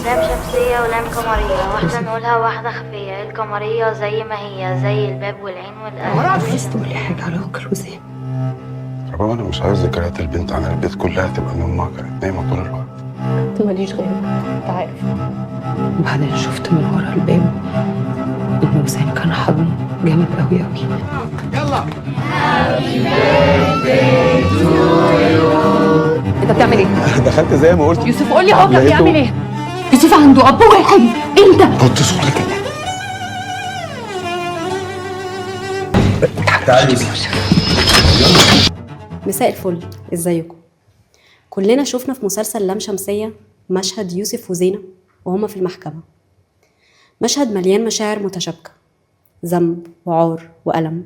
لام شمسية ولام قمرية، واحدة نقولها واحدة خفية. القمرية زي ما هي، زي الباب والعين والقلب. عايز تقولي حاجة على أنكل وزين؟ طب انا مش عايز ذكريات البنت عن البيت كلها تبقى من امها كانت نايمه طول الوقت. انت ماليش غيرك، انت عارف. وبعدين شفت من ورا الباب ان وزين كان حضن جامد قوي قوي. يلا انت بتعمل ايه؟ دخلت زي ما قلت. يوسف قول لي هو كان لقيته. بيعمل ايه؟ يوسف عنده اب واحد، انت حط صوتك كده. تعالي. مساء الفل، ازيكم؟ كلنا شفنا في مسلسل لام شمسية مشهد يوسف وزينة وهما في المحكمة. مشهد مليان مشاعر متشابكة، ذنب وعار وألم.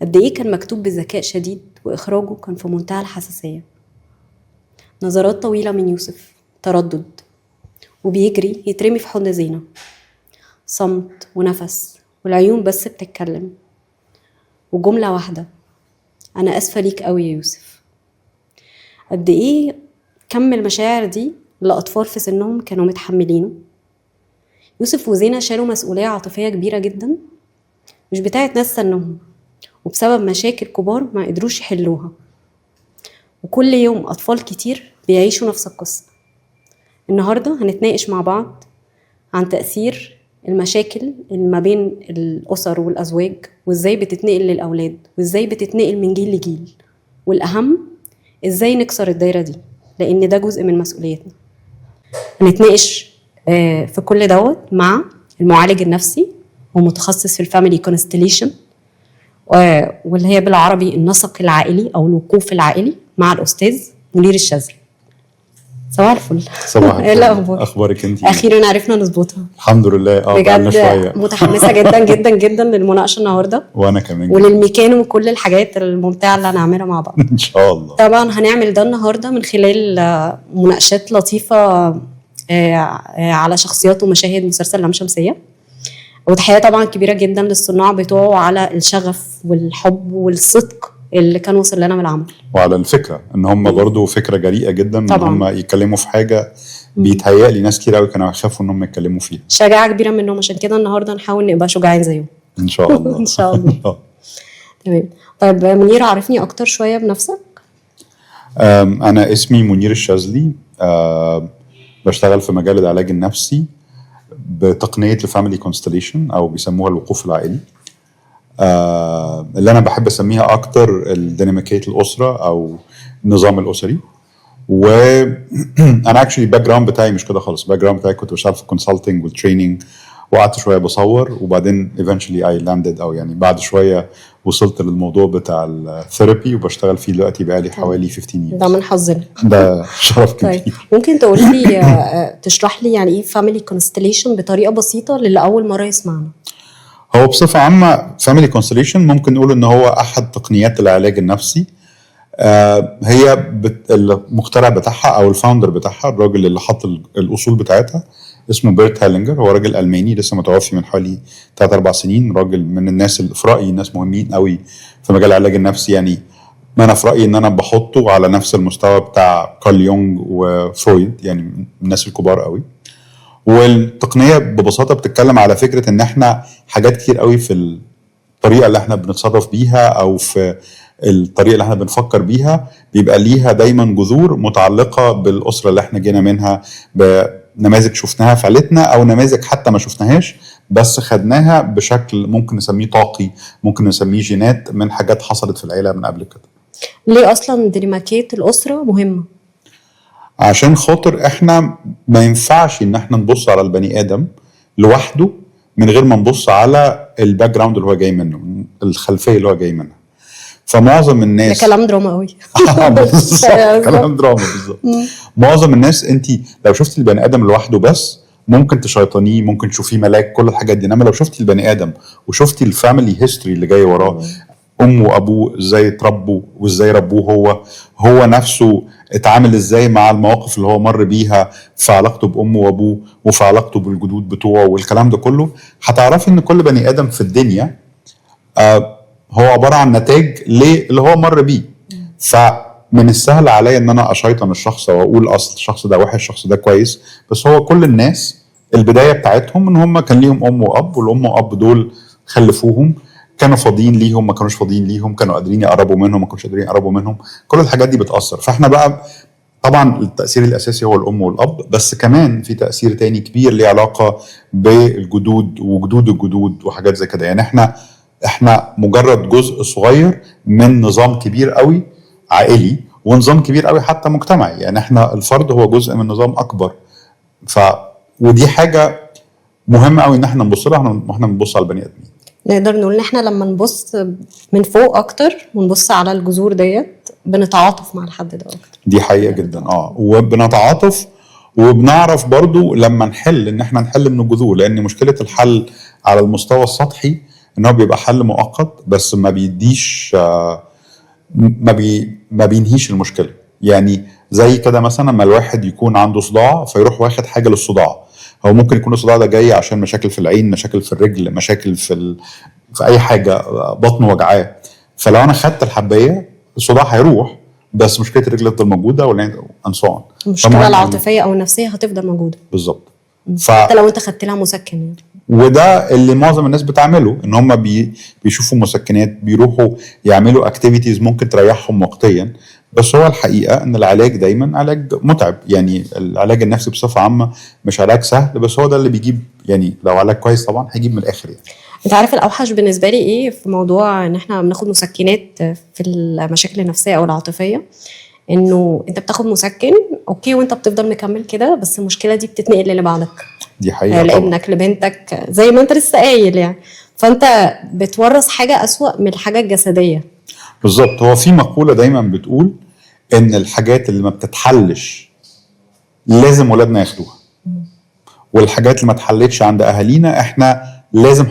قد ايه كان مكتوب بذكاء شديد، وإخراجه كان في منتهى الحساسية. نظرات طويلة من يوسف، تردد، وبيجري يترمي في حضن زينة. صمت ونفس، والعيون بس بتتكلم، وجملة واحدة: أنا أسفة ليك قوي يا يوسف. قد إيه كم المشاعر دي لأطفال في سنهم كانوا متحملينه. يوسف وزينة شالوا مسؤولية عاطفية كبيرة جدا، مش بتاعت ناس سنهم، وبسبب مشاكل كبار ما قدروش يحلوها. وكل يوم أطفال كتير بيعيشوا نفس القصة. النهاردة هنتناقش مع بعض عن تأثير المشاكل اللي ما بين الأسر والأزواج، وإزاي بتتنقل للأولاد، وإزاي بتتنقل من جيل لجيل، والأهم إزاي نكسر الدايرة دي، لأن ده جزء من مسؤوليتنا. هنتناقش في كل دوت مع المعالج النفسي ومتخصص في الفاميلي كونستليشن، واللي هي بالعربي النسق العائلي أو الوقوف العائلي، مع الأستاذ منير الشاذلي. صباح الفل. صباح الفل. ايه الاخبار؟ اخبارك انت؟ اخيرا عرفنا نظبطها. الحمد لله. بقالنا بجد شويه. متحمسه جدا جدا جدا للمناقشه النهارده، وانا كمان وللميكانو وكل الحاجات الممتعه اللي هنعملها مع بعض. ان شاء الله. طبعا هنعمل ده النهارده من خلال مناقشات لطيفه على شخصيات ومشاهد مسلسل لام شمسيه، وتحيه طبعا كبيره جدا للصناع بتوعه على الشغف والحب والصدق اللي كان وصل لنا من العمل، وعلى الفكره ان هم برضو فكره جريئه جدا طبعاً. ان هم يتكلموا في حاجه بيتهيألي ناس كتير قوي كانوا يخافوا ان هم يتكلموا فيها. شجاعه كبيره منهم، عشان كده النهارده نحاول نبقى شجاعين زيهم ان شاء الله. ان شاء الله. تمام. طيب منير، عرفني اكتر شويه بنفسك. انا اسمي منير الشاذلي. بشتغل في مجال العلاج النفسي بتقنيه الفاميلي كونستليشن او بيسموها الوقوف العائلي. اللي انا بحب اسميها اكتر الديناميكيه الاسره او النظام الاسري. وانا اكشلي الباك جراوند بتاعي مش كده خالص. الباك جراوند بتاعي كنت بشتغل في الكونسلتنج والتريننج، وقعدت شويه بصور، وبعدين eventually I landed او يعني بعد شويه وصلت للموضوع بتاع الثيرابي، وبشتغل فيه دلوقتي بقالي حوالي 15 ده years. من حظنا. ده شرف طيب كبير. ممكن تقول لي تشرح لي يعني ايه فاميلي كونستليشن بطريقه بسيطه للي اول مره يسمعنا؟ هو بصفه عامه فاميلي كونستليشن ممكن نقول ان هو احد تقنيات العلاج النفسي. هي المخترع بتاعها او الفاوندر بتاعها، الراجل اللي حط الاصول بتاعتها، اسمه بيرت هالينجر. هو راجل الماني لسه متوفي من حوالي 3-4 سنين. راجل من الناس اللي في رايي ناس مهمين قوي في مجال العلاج النفسي. يعني ما انا في رايي ان انا بحطه على نفس المستوى بتاع كارل يونغ وفرويد، يعني من الناس الكبار قوي. والتقنيه ببساطه بتتكلم على فكره ان احنا حاجات كتير قوي في الطريقه اللي احنا بنتصرف بيها او في الطريقه اللي احنا بنفكر بيها بيبقى ليها دايما جذور متعلقه بالاسره اللي احنا جينا منها، بنماذج شفناها في عيلتنا او نماذج حتى ما شفناهاش بس خدناها بشكل ممكن نسميه طاقي، ممكن نسميه جينات من حاجات حصلت في العيله من قبل كده. ليه اصلا ديناميكيه الاسره مهمه؟ عشان خاطر احنا ما ينفعش ان احنا نبص على البني ادم لوحده من غير ما نبص على الباك جراوند اللي هو جاي منه، الخلفيه اللي هو جاي منها. فمعظم الناس ده كلام دراما قوي. بالظبط، كلام دراما بالظبط. معظم الناس انت لو شفتي البني ادم لوحده بس ممكن تشيطانيه، ممكن تشوفيه ملاك، كل الحاجات دي. انما لو شفتي البني ادم وشفتي الفاميلي هيستوري اللي جاي وراه، امه وابوه ازاي اتربوا وازاي ربوه، هو نفسه اتعامل ازاي مع المواقف اللي هو مر بيها في علاقته بامه وابوه وفي علاقته بالجدود بتوعه والكلام ده كله، هتعرفي ان كل بني ادم في الدنيا هو عباره عن نتاج اللي هو مر بيه. من السهل عليا ان انا اشيطن الشخص واقول اصل الشخص ده وحش الشخص ده كويس. بس هو كل الناس البدايه بتاعتهم ان هم كان ليهم ام واب، والام واب دول خلفوهم، كانوا فاضيين ليهم ما كانوش فاضيين ليهم، كانوا قادرين يقربوا منهم ما كانوش قادرين يقربوا منهم. كل الحاجات دي بتاثر. فاحنا بقى طبعا التاثير الاساسي هو الام والاب، بس كمان في تاثير تاني كبير ليه علاقه بالجدود وجدود الجدود وحاجات زي كده. يعني احنا مجرد جزء صغير من نظام كبير قوي عائلي ونظام كبير قوي حتى مجتمعي. يعني احنا الفرد هو جزء من نظام اكبر. ودي حاجه مهمه قوي ان احنا نبص لها واحنا بنبص على البني ادمين. نقدر نقول ان احنا لما نبص من فوق اكتر ونبص على الجذور ديت بنتعاطف مع الحد ده اكتر. دي حقيقه جدا. وبنتعاطف وبنعرف برضو لما نحل ان احنا نحل من الجذور. لان مشكله الحل على المستوى السطحي ان هو بيبقى حل مؤقت بس ما بيديش ما بينهيش المشكله. يعني زي كده مثلا لما الواحد يكون عنده صداع فيروح واخد حاجه للصداع، هو ممكن يكون الصداع ده جاي عشان مشاكل في العين، مشاكل في الرجل، مشاكل في اي حاجه، بطنه وجعاه. فلو انا خدت الحبايه الصداع هيروح بس مشكله الرجل تفضل موجوده والعين انصان. المشكله العاطفيه او النفسيه هتفضل موجوده بالظبط. حتى لو انت خدت لها مسكن. وده اللي معظم الناس بتعمله، ان هم بيشوفوا مسكنات، بيروحوا يعملوا اكتيفيتيز ممكن تريحهم وقتيا. بس هو الحقيقه ان العلاج دايما علاج متعب. يعني العلاج النفسي بصفه عامه مش علاج سهل، بس هو ده اللي بيجيب. يعني لو علاج كويس طبعا هيجيب من الاخر. يعني انت عارف الاوحش بالنسبه لي ايه في موضوع ان احنا بناخد مسكنات في المشاكل النفسيه او العاطفيه؟ انه انت بتاخد مسكن اوكي وانت بتفضل مكمل كده، بس المشكله دي بتتنقل للي بعدك، دي حقيقه لابنك لبنتك زي ما انت لسه قايل. يعني فانت بتورث حاجه اسوأ من الحاجه الجسديه. بالظبط. هو في مقوله دايما بتقول ان الحاجات اللي ما بتتحلش لازم ولادنا ياخدوها، والحاجات اللي ما اتحلتش عند اهالينا احنا لازم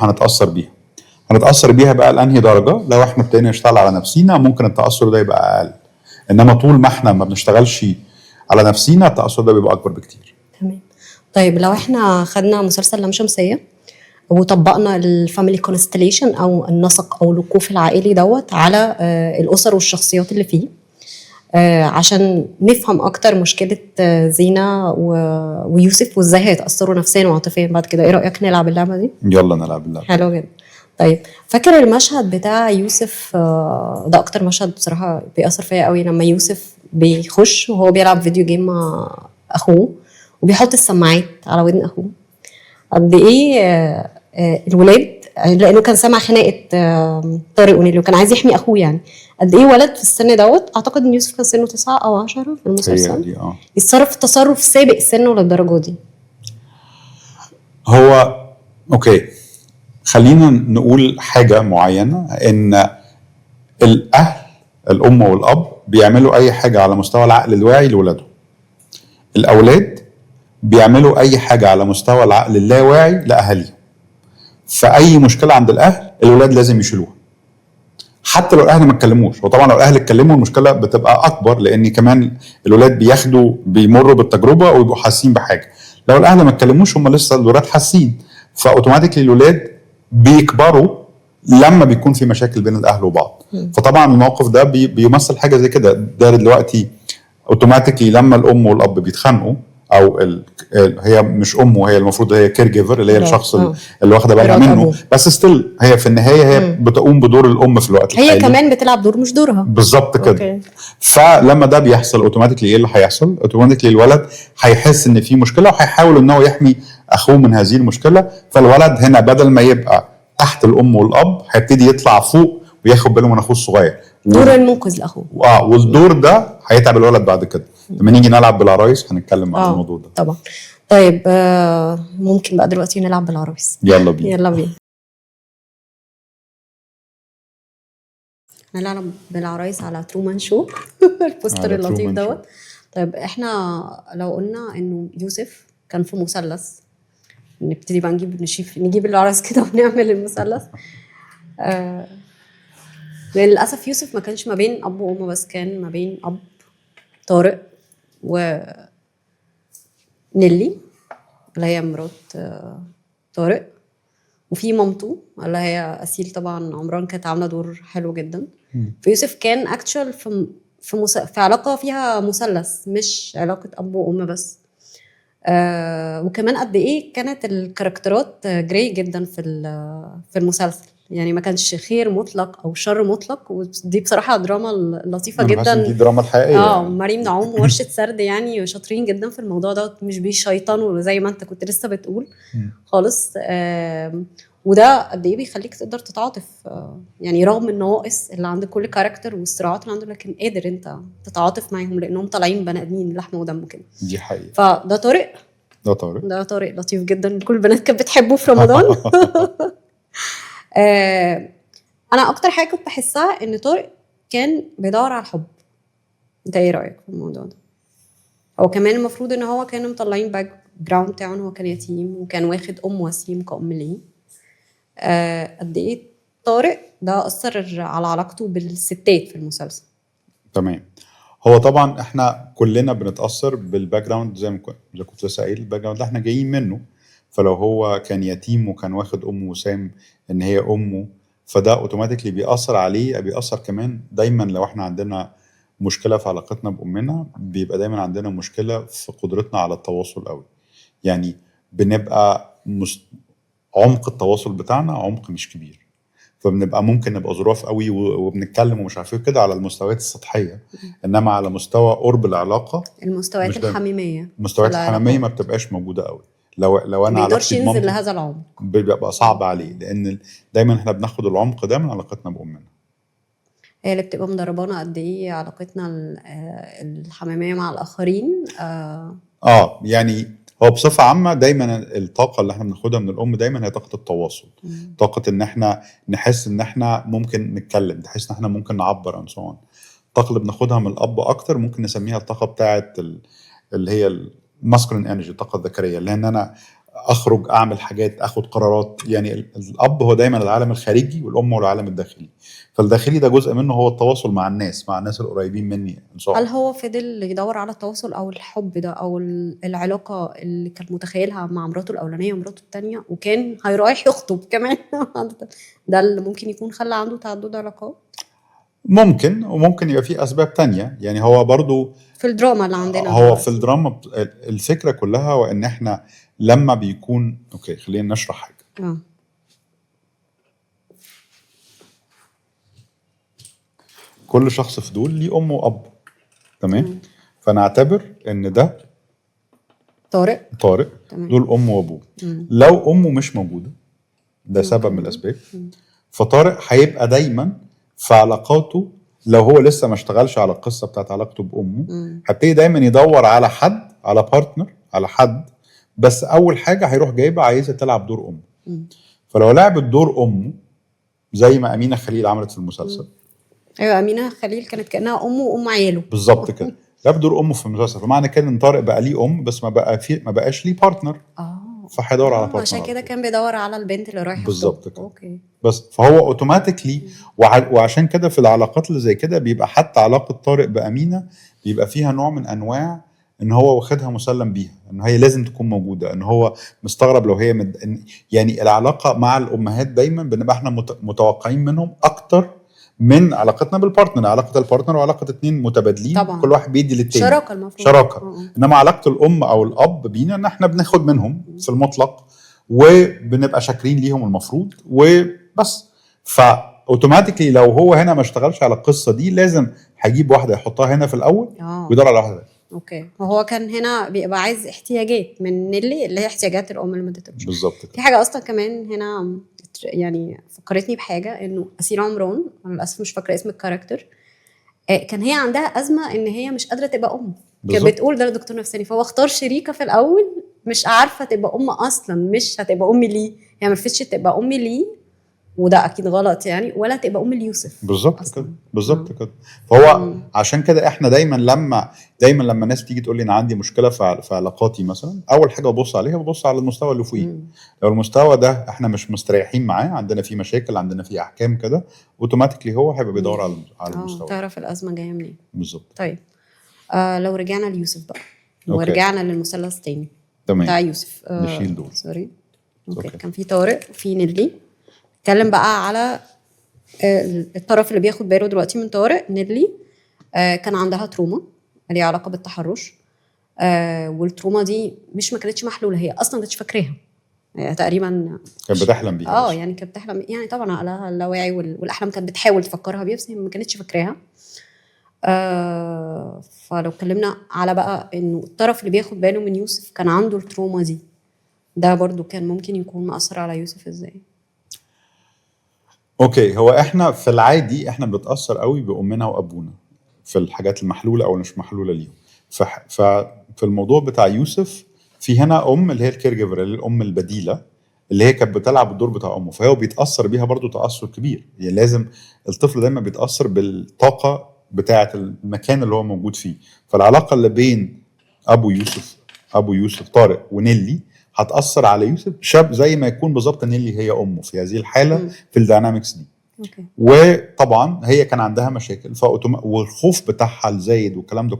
هنتاثر بيها بقى لانهي درجه. لو احنا ابتدينا نشتغل على نفسينا ممكن التاثر ده يبقى اقل، انما طول ما احنا ما بنشتغلش على نفسينا التاثر ده بيبقى اكبر بكتير. تمام. طيب لو احنا خدنا مسلسل لام شمسيه وطبقنا الفاميلي كونستليشن او النسق او الوقوف العائلي دوت على الاسر والشخصيات اللي فيه، عشان نفهم اكتر مشكله زينة ويوسف وازاي هيتاثروا نفسيا وعاطفيا بعد كده، ايه رايك نلعب اللعبه دي؟ يلا نلعب اللعبه. حلو جدا. طيب فاكر المشهد بتاع يوسف؟ ده اكتر مشهد بصراحه بيأثر فيا قوي، لما يوسف بيخش وهو بيلعب فيديو جيم مع اخوه وبيحط السماعات على ودن اخوه. قد ايه الولاد، لانه كان سامع خناقه طارق ونيلي وكان عايز يحمي اخوه. يعني قد ايه ولد في السن دوت، اعتقد ان يوسف كان سنه 9 أو 10 في المسلسل، يتصرف تصرف سابق سنه للدرجه دي. هو اوكي، خلينا نقول حاجه معينه، ان الاهل الام والاب بيعملوا اي حاجه على مستوى العقل الواعي لاولادهم. الاولاد بيعملوا اي حاجه على مستوى العقل اللاواعي لاهاليهم. فاي مشكله عند الاهل الولاد لازم يشيلوها حتى لو الاهل ما اتكلموش. وطبعا لو الاهل اتكلموا المشكله بتبقى اكبر، لان كمان الولاد بيمروا بالتجربه ويبقوا حاسين بحاجه. لو الاهل ما اتكلموش هم لسه الولاد حاسين، فاوتوماتيكلي الولاد بيكبروا لما بيكون في مشاكل بين الاهل وبعض. فطبعا الموقف ده بيمثل حاجه زي كده. ده دلوقتي اوتوماتيكلي لما الام والاب بيتخانقوا، او هي مش امه، هي المفروض هي كير جيفر اللي هي الشخص اللي واخده بالها منه، بس ستيل هي في النهايه هي بتقوم بدور الام في الوقت الحالي. هي كمان بتلعب دور مش دورها بالظبط كده. فلما ده بيحصل اوتوماتيكلي ايه اللي هيحصل؟ اوتوماتيكلي الولد هيحس ان في مشكله وهيحاول ان هو يحمي اخوه من هذه المشكله. فالولد هنا بدل ما يبقى تحت الام والاب هيبتدي يطلع فوق وياخد باله من اخوه الصغير، دور المنقذ لاخوه. والدور ده هيتعب الولد بعد كده. لما نيجي نلعب بالعرايس هنتكلم عن الموضوع ده طبعا. طيب ممكن بقى دلوقتي نلعب بالعرايس. يلا بينا. يلا بينا نلعب بالعرايس على ترومان شو. البوستر اللطيف دوت. طيب احنا لو قلنا انه يوسف كان في مثلث، نبتدي بقى نجيب العرايس كده ونعمل المثلث. للأسف يوسف ما كانش ما بين أب وأم بس، كان ما بين أب طارق ونيلي اللي هي مرات طارق، وفي مامته اللي هي أسيل. طبعا عمران كانت عاملة دور حلو جدا. فيوسف كان اكتشوال في علاقه فيها مثلث، مش علاقه اب وام بس. وكمان قد ايه كانت الكاركترات جراي جدا في المسلسل، يعني ما كانش خير مطلق او شر مطلق، ودي بصراحه دراما لطيفه انا بحس ان دي جدا. الدراما الحقيقيه يعني. مريم نعوم وورشه سرد يعني شاطرين جدا في الموضوع ده، مش بيشيطنوا زي ما انت كنت لسه بتقول خالص. وده قد ايه بيخليك تقدر تتعاطف، يعني رغم النواقص اللي عند كل كاركتر والصراعات اللي عنده، لكن قادر انت تتعاطف معاهم لانهم طالعين بني ادمين لحمه ودم كده. دي حقيقه. فده طارق، ده طارق لطيف جدا، كل البنات كانت بتحبه في رمضان. انا اكتر حاجه كنت بحسها ان طارق كان بيدور على الحب. انت ايه رايك في الموضوع ده؟ هو كمان المفروض ان هو كانوا مطلعين باك جراوند بتاعه ان هو كان يتيم وكان واخد ام وسيم كأم ليه. قد ايه طارق ده اثر على علاقته بالستات في المسلسل؟ تمام. هو طبعا احنا كلنا بنتاثر بالباك جراوند، زي كنت لسه قايل، الباك جراوند اللي احنا جايين منه. فلو هو كان يتيم وكان واخد امه وسام ان هي امه، فده اوتوماتيكلي بيأثر عليه. بيأثر كمان دايما لو احنا عندنا مشكله في علاقتنا بامنا، بيبقى دايما عندنا مشكله في قدرتنا على التواصل قوي. يعني بنبقى عمق التواصل بتاعنا عمق مش كبير، فبنبقى ممكن نبقى ظراف قوي وبنتكلم ومش عارف ايه كده على المستويات السطحيه، انما على مستوى قرب العلاقه، المستويات الحميميه، المستويات الحميميه ما بتبقاش موجوده قوي. لو انا بيقدرش ينزل لهذا العمق، بيبقى صعب عليه، لان دايما احنا بناخد العمق ده من علاقتنا بامنا. هي اللي بتبقى مدربانا قد ايه علاقتنا الحميميه مع الاخرين. يعني هو بصفه عامه دايما الطاقه اللي احنا بناخدها من الام دايما هي طاقه التواصل. طاقه ان احنا نحس ان احنا ممكن نتكلم، نحس ان احنا ممكن نعبر عن صوان. الطاقه اللي بناخدها من الاب اكتر ممكن نسميها الطاقه بتاعه اللي هي الماسكولين انرجي، الطاقه الذكريه، اللي ان انا اخرج اعمل حاجات، اخد قرارات. يعني الاب هو دايما العالم الخارجي والام هو العالم الداخلي. فالداخلي ده جزء منه هو التواصل مع الناس القريبين مني. هل هو فضل يدور على التواصل او الحب ده او العلاقه اللي كان متخيلها مع مراته الاولانيه ومراته الثانيه، وكان هيروح يخطب كمان؟ ده اللي ممكن يكون خلى عنده تعدد علاقات. ممكن، وممكن يبقى فيه اسباب تانية. يعني هو برضو في الدراما اللي عندنا هو في الدراما الفكره كلها وان احنا لما بيكون خلينا نشرح حاجه. كل شخص في دول ليه ام واب، تمام. فنعتبر ان ده طارق دول ام وابوه. لو امه مش موجوده، ده سبب من الاسباب، فطارق هيبقى دايما في علاقاته، لو هو لسه ما اشتغلش على القصه بتاعت علاقته بامه، هبتدي دايما يدور على حد، على بارتنر، على حد. بس اول حاجه هيروح جايبها عايزه تلعب دور امه. فلو لعبت دور امه زي ما امينه خليل عملت في المسلسل. ايوه، امينه خليل كانت كانها امه وام عياله بالظبط كده. لعب دور امه في المسلسل، فمعنى كده ان طارق بقى ليه ام بس ما بقاش ليه بارتنر. فهيدور على بارتنر. عشان كده كان بيدور على البنت اللي رايحه بالظبط كده. بس فهو اوتوماتيكلي، وعشان كده في العلاقات اللي زي كده بيبقى حتى علاقه طارق بامينه بيبقى فيها نوع من انواع ان هو واخدها مسلم بيها، ان هي لازم تكون موجوده، ان هو مستغرب لو هي يعني العلاقه مع الامهات دايما بنبقى احنا متوقعين منهم اكتر من علاقتنا بالبارتنر. علاقه البارتنر وعلاقه اتنين متبادلين طبعا. كل واحد بيدي للتاني، شراكه المفروض، شراكه. انما علاقه الام او الاب بينا ان احنا بناخد منهم في المطلق وبنبقى شاكرين ليهم المفروض وبس. فاوتوماتيكلي لو هو هنا ما اشتغلش على القصه دي لازم هيجيب واحده يحطها هنا في الاول ويدور على واحده. وهو كان هنا بيبقى عايز احتياجات من نيلي اللي هي احتياجات الام اللي ما تتبش. بالظبط. في حاجه اصلا كمان هنا يعني فكرتني بحاجه، انه أسيل عمران، انا للاسف مش فاكره اسم الكاركتر، كان هي عندها ازمه ان هي مش قادره تبقى ام. كانت بتقول ده للدكتور نفساني، فهو اختار شريكه في الاول مش عارفه تبقى ام اصلا، مش هتبقى ام ليه، يعني ما رفتش تبقى ام ليه، وده اكيد غلط يعني، ولا تبقى ام ليوسف. بالظبط كده، بالظبط كده. فهو عشان كده احنا دايما لما ناس تيجي تقول لي انا عندي مشكله في علاقاتي مثلا، اول حاجه ببص عليها ببص على المستوى اللي فوقيه. لو المستوى ده احنا مش مستريحين معاه، عندنا فيه مشاكل، عندنا فيه احكام كده، اوتوماتيكلي هو هيبقى بيدور على المستوى. تعرف الازمه جايه منين بالظبط. طيب لو رجعنا ليوسف بقى ورجعنا للمثلث تاني بتاع يوسف، نشيل دول. سوري. أوكي. كان في طارق وفي نيلي. اتكلم بقى على الطرف اللي بياخد باله دلوقتي من طارق، نيلي. كان عندها تروما ليها علاقه بالتحرش، والتروما دي ما كانتش محلوله، هي اصلا ما كانتش فاكراها تقريبا، كانت بتحلم بيها. يعني كانت بتحلم، يعني طبعا عقلها اللاواعي والاحلام كانت بتحاول تفكرها بيها بس هي ما كانتش فاكراها. فلو اتكلمنا على بقى انه الطرف اللي بياخد باله من يوسف كان عنده التروما دي، ده برضو كان ممكن يكون مأثر على يوسف ازاي؟ اوكي، هو احنا في العادي احنا بنتاثر قوي بامنا وابونا في الحاجات المحلوله او مش محلوله ليهم. ففي الموضوع بتاع يوسف في هنا اللي هي الكير جيفر، اللي الام البديله اللي هي كانت بتلعب الدور بتاع امه، فهو بيتاثر بيها برضو تاثر كبير. يعني لازم الطفل دايما بيتاثر بالطاقه بتاعه المكان اللي هو موجود فيه. فالعلاقه اللي بين ابو يوسف طارق ونيلي هتاثر على يوسف شاب زي ما يكون بالظبط نيلي هي امه في هذه الحاله في الداينامكس دي. اوكي. وطبعا هي كان عندها مشاكل والخوف بتاعها الزايد والكلام ده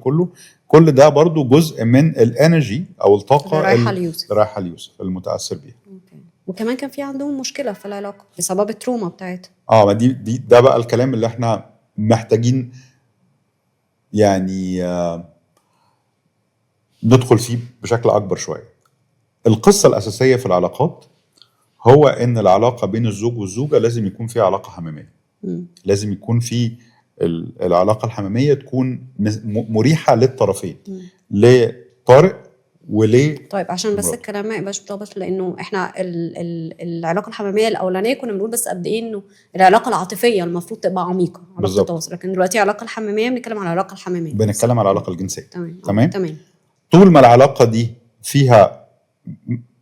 كل ده برضو جزء من الانرجي او الطاقه اللي رايحه ليوسف المتاثر بيها. اوكي. وكمان كان في عندهم مشكله في العلاقه بسبب التروما بتاعتها. ما ده بقى الكلام اللي احنا محتاجين يعني ندخل فيه بشكل اكبر شويه. القصه الاساسيه في العلاقات هو ان العلاقه بين الزوج والزوجه لازم يكون فيها علاقه حميميه. لازم يكون في العلاقه الحميميه تكون مريحه للطرفين، لطارق وليه. طيب عشان بس الكلام ما يبقاش متلخبط، لانه احنا العلاقه الحميميه الاولانيه كنا بنقول بس قد ايه انه العلاقه العاطفيه المفروض تبقى عميقه، علاقه التواصل، لكن دلوقتي العلاقه الحميميه بنتكلم على العلاقه الحميميه، بنتكلم على العلاقه الجنسيه. تمام. طول ما العلاقه دي فيها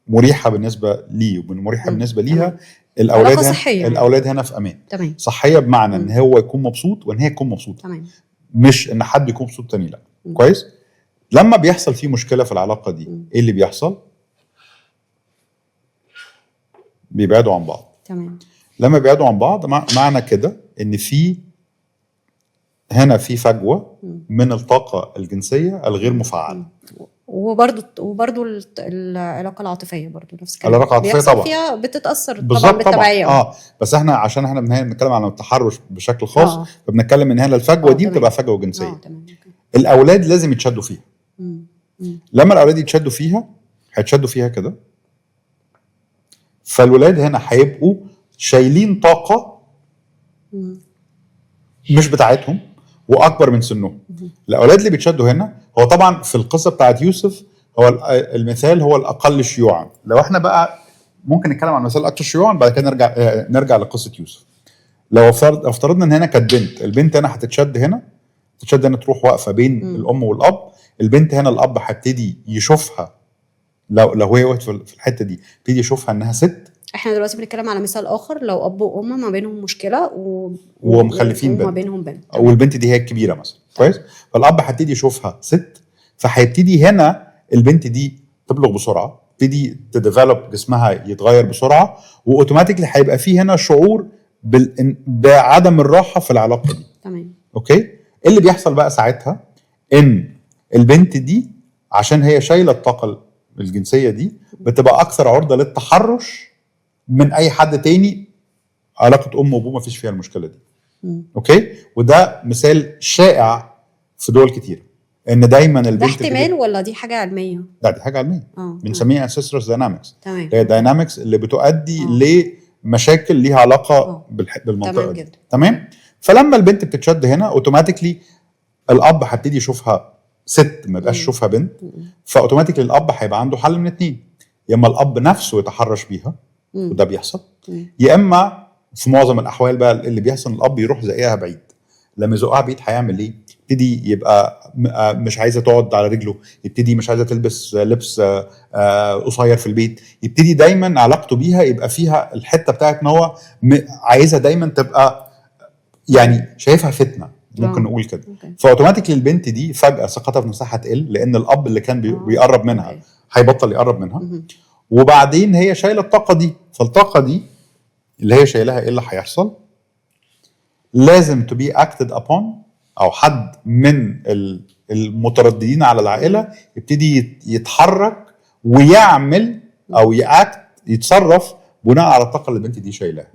مريحه بالنسبه ليه ومريحه بالنسبه ليها، الاولاد هنا في امان. تمام. صحيه بمعنى ان هو يكون مبسوط وان هي تكون مبسوطه. تمام. مش ان حد يكون مبسوط تاني، لا. كويس. لما بيحصل فيه مشكله في العلاقه دي ايه اللي بيحصل؟ بيبعدوا عن بعض. تمام. لما بيبعدوا عن بعض معنى كده ان هنا في فجوه من الطاقه الجنسيه الغير مفعله. وبرضو العلاقه العاطفيه برضو نفس الكلام. العلاقه العاطفيه طبعا فيها بتتاثر طبعا بالتبعيه. بس عشان احنا بنتكلم عن التحرش بشكل خاص، فبنتكلم ان هنا الفجوه دي بتبقى فجوه جنسيه. الاولاد لازم يتشدوا فيها. لما الاولاد يتشدوا فيها هيتشدوا فيها كده، فالولاد هنا هيبقوا شايلين طاقه مش بتاعتهم واكبر من سنهم. الاولاد اللي بيتشدوا هنا، هو طبعا في القصه بتاعت يوسف هو المثال هو الاقل شيوعا. لو احنا بقى ممكن نتكلم عن المثال الاكثر شيوعا، بعد كده نرجع لقصه يوسف. لو افترضنا ان هنا كانت البنت هنا هتتشد هنا تروح واقفه بين الام والاب. البنت هنا الاب هيبتدي يشوفها، لو هي وقفت في الحته دي يبتدي يشوفها انها ست. احنا دلوقتي بنتكلم على مثال اخر، لو اب وام ما بينهم مشكله ومخلفين بنت، ما بينهم بنت، والبنت دي هي الكبيره مثلا. كويس. فالاب هيبتدي يشوفها ست، فهيبتدي هنا البنت دي تبلغ بسرعه، تبتدي تديفلوب جسمها يتغير بسرعه، واوتوماتيكلي هيبقى فيه هنا شعور بعدم الراحه في العلاقه دي. تمام. اوكي. اللي بيحصل بقى ساعتها ان البنت دي عشان هي شايله الطاقه الجنسيه دي بتبقى اكثر عرضه للتحرش من اي حد تاني. علاقه ام وابوه ما فيش فيها المشكله دي. اوكي. وده مثال شائع في دول كتير، ان دايما البنت ده احتمال ولا دي حاجه علميه؟ لا، دي حاجه علميه. بنسميها انسيسترس داينامكس. تمام. هي داينامكس اللي بتؤدي لمشاكل ليها علاقه بالمنطقه دي. تمام. فلما البنت بتتشد هنا اوتوماتيكلي الاب هيبتدي يشوفها ست، ما يبقاش يشوفها بنت. فاوتوماتيكلي الاب هيبقى عنده حل من اتنين: يا اما الاب نفسه يتحرش بيها، وده بيحصل، يا اما في معظم الاحوال بقى اللي بيحصل الاب يروح زقها بعيد. لما يزقها بعيد هيعمل ايه؟ يبتدي يبقى مش عايزه تقعد على رجله، يبتدي مش عايزه تلبس لبس قصير في البيت، يبتدي دايما علاقته بيها يبقى فيها الحته بتاعت ان هو عايزها دايما تبقى يعني شايفها فتنه، ممكن نقول كده. فاوتوماتيكلي البنت دي فجاه ثقتها في نفسها هتقل، لان الاب اللي كان بيقرب منها هيبطل يقرب منها. وبعدين هي شايله الطاقه دي، فالطاقه دي اللي هي شايلها ايه اللي هيحصل؟ لازم to be acted upon، او حد من المترددين على العائله يبتدي يتحرك ويعمل او يتصرف بناء على الطاقه اللي البنت دي شايلها.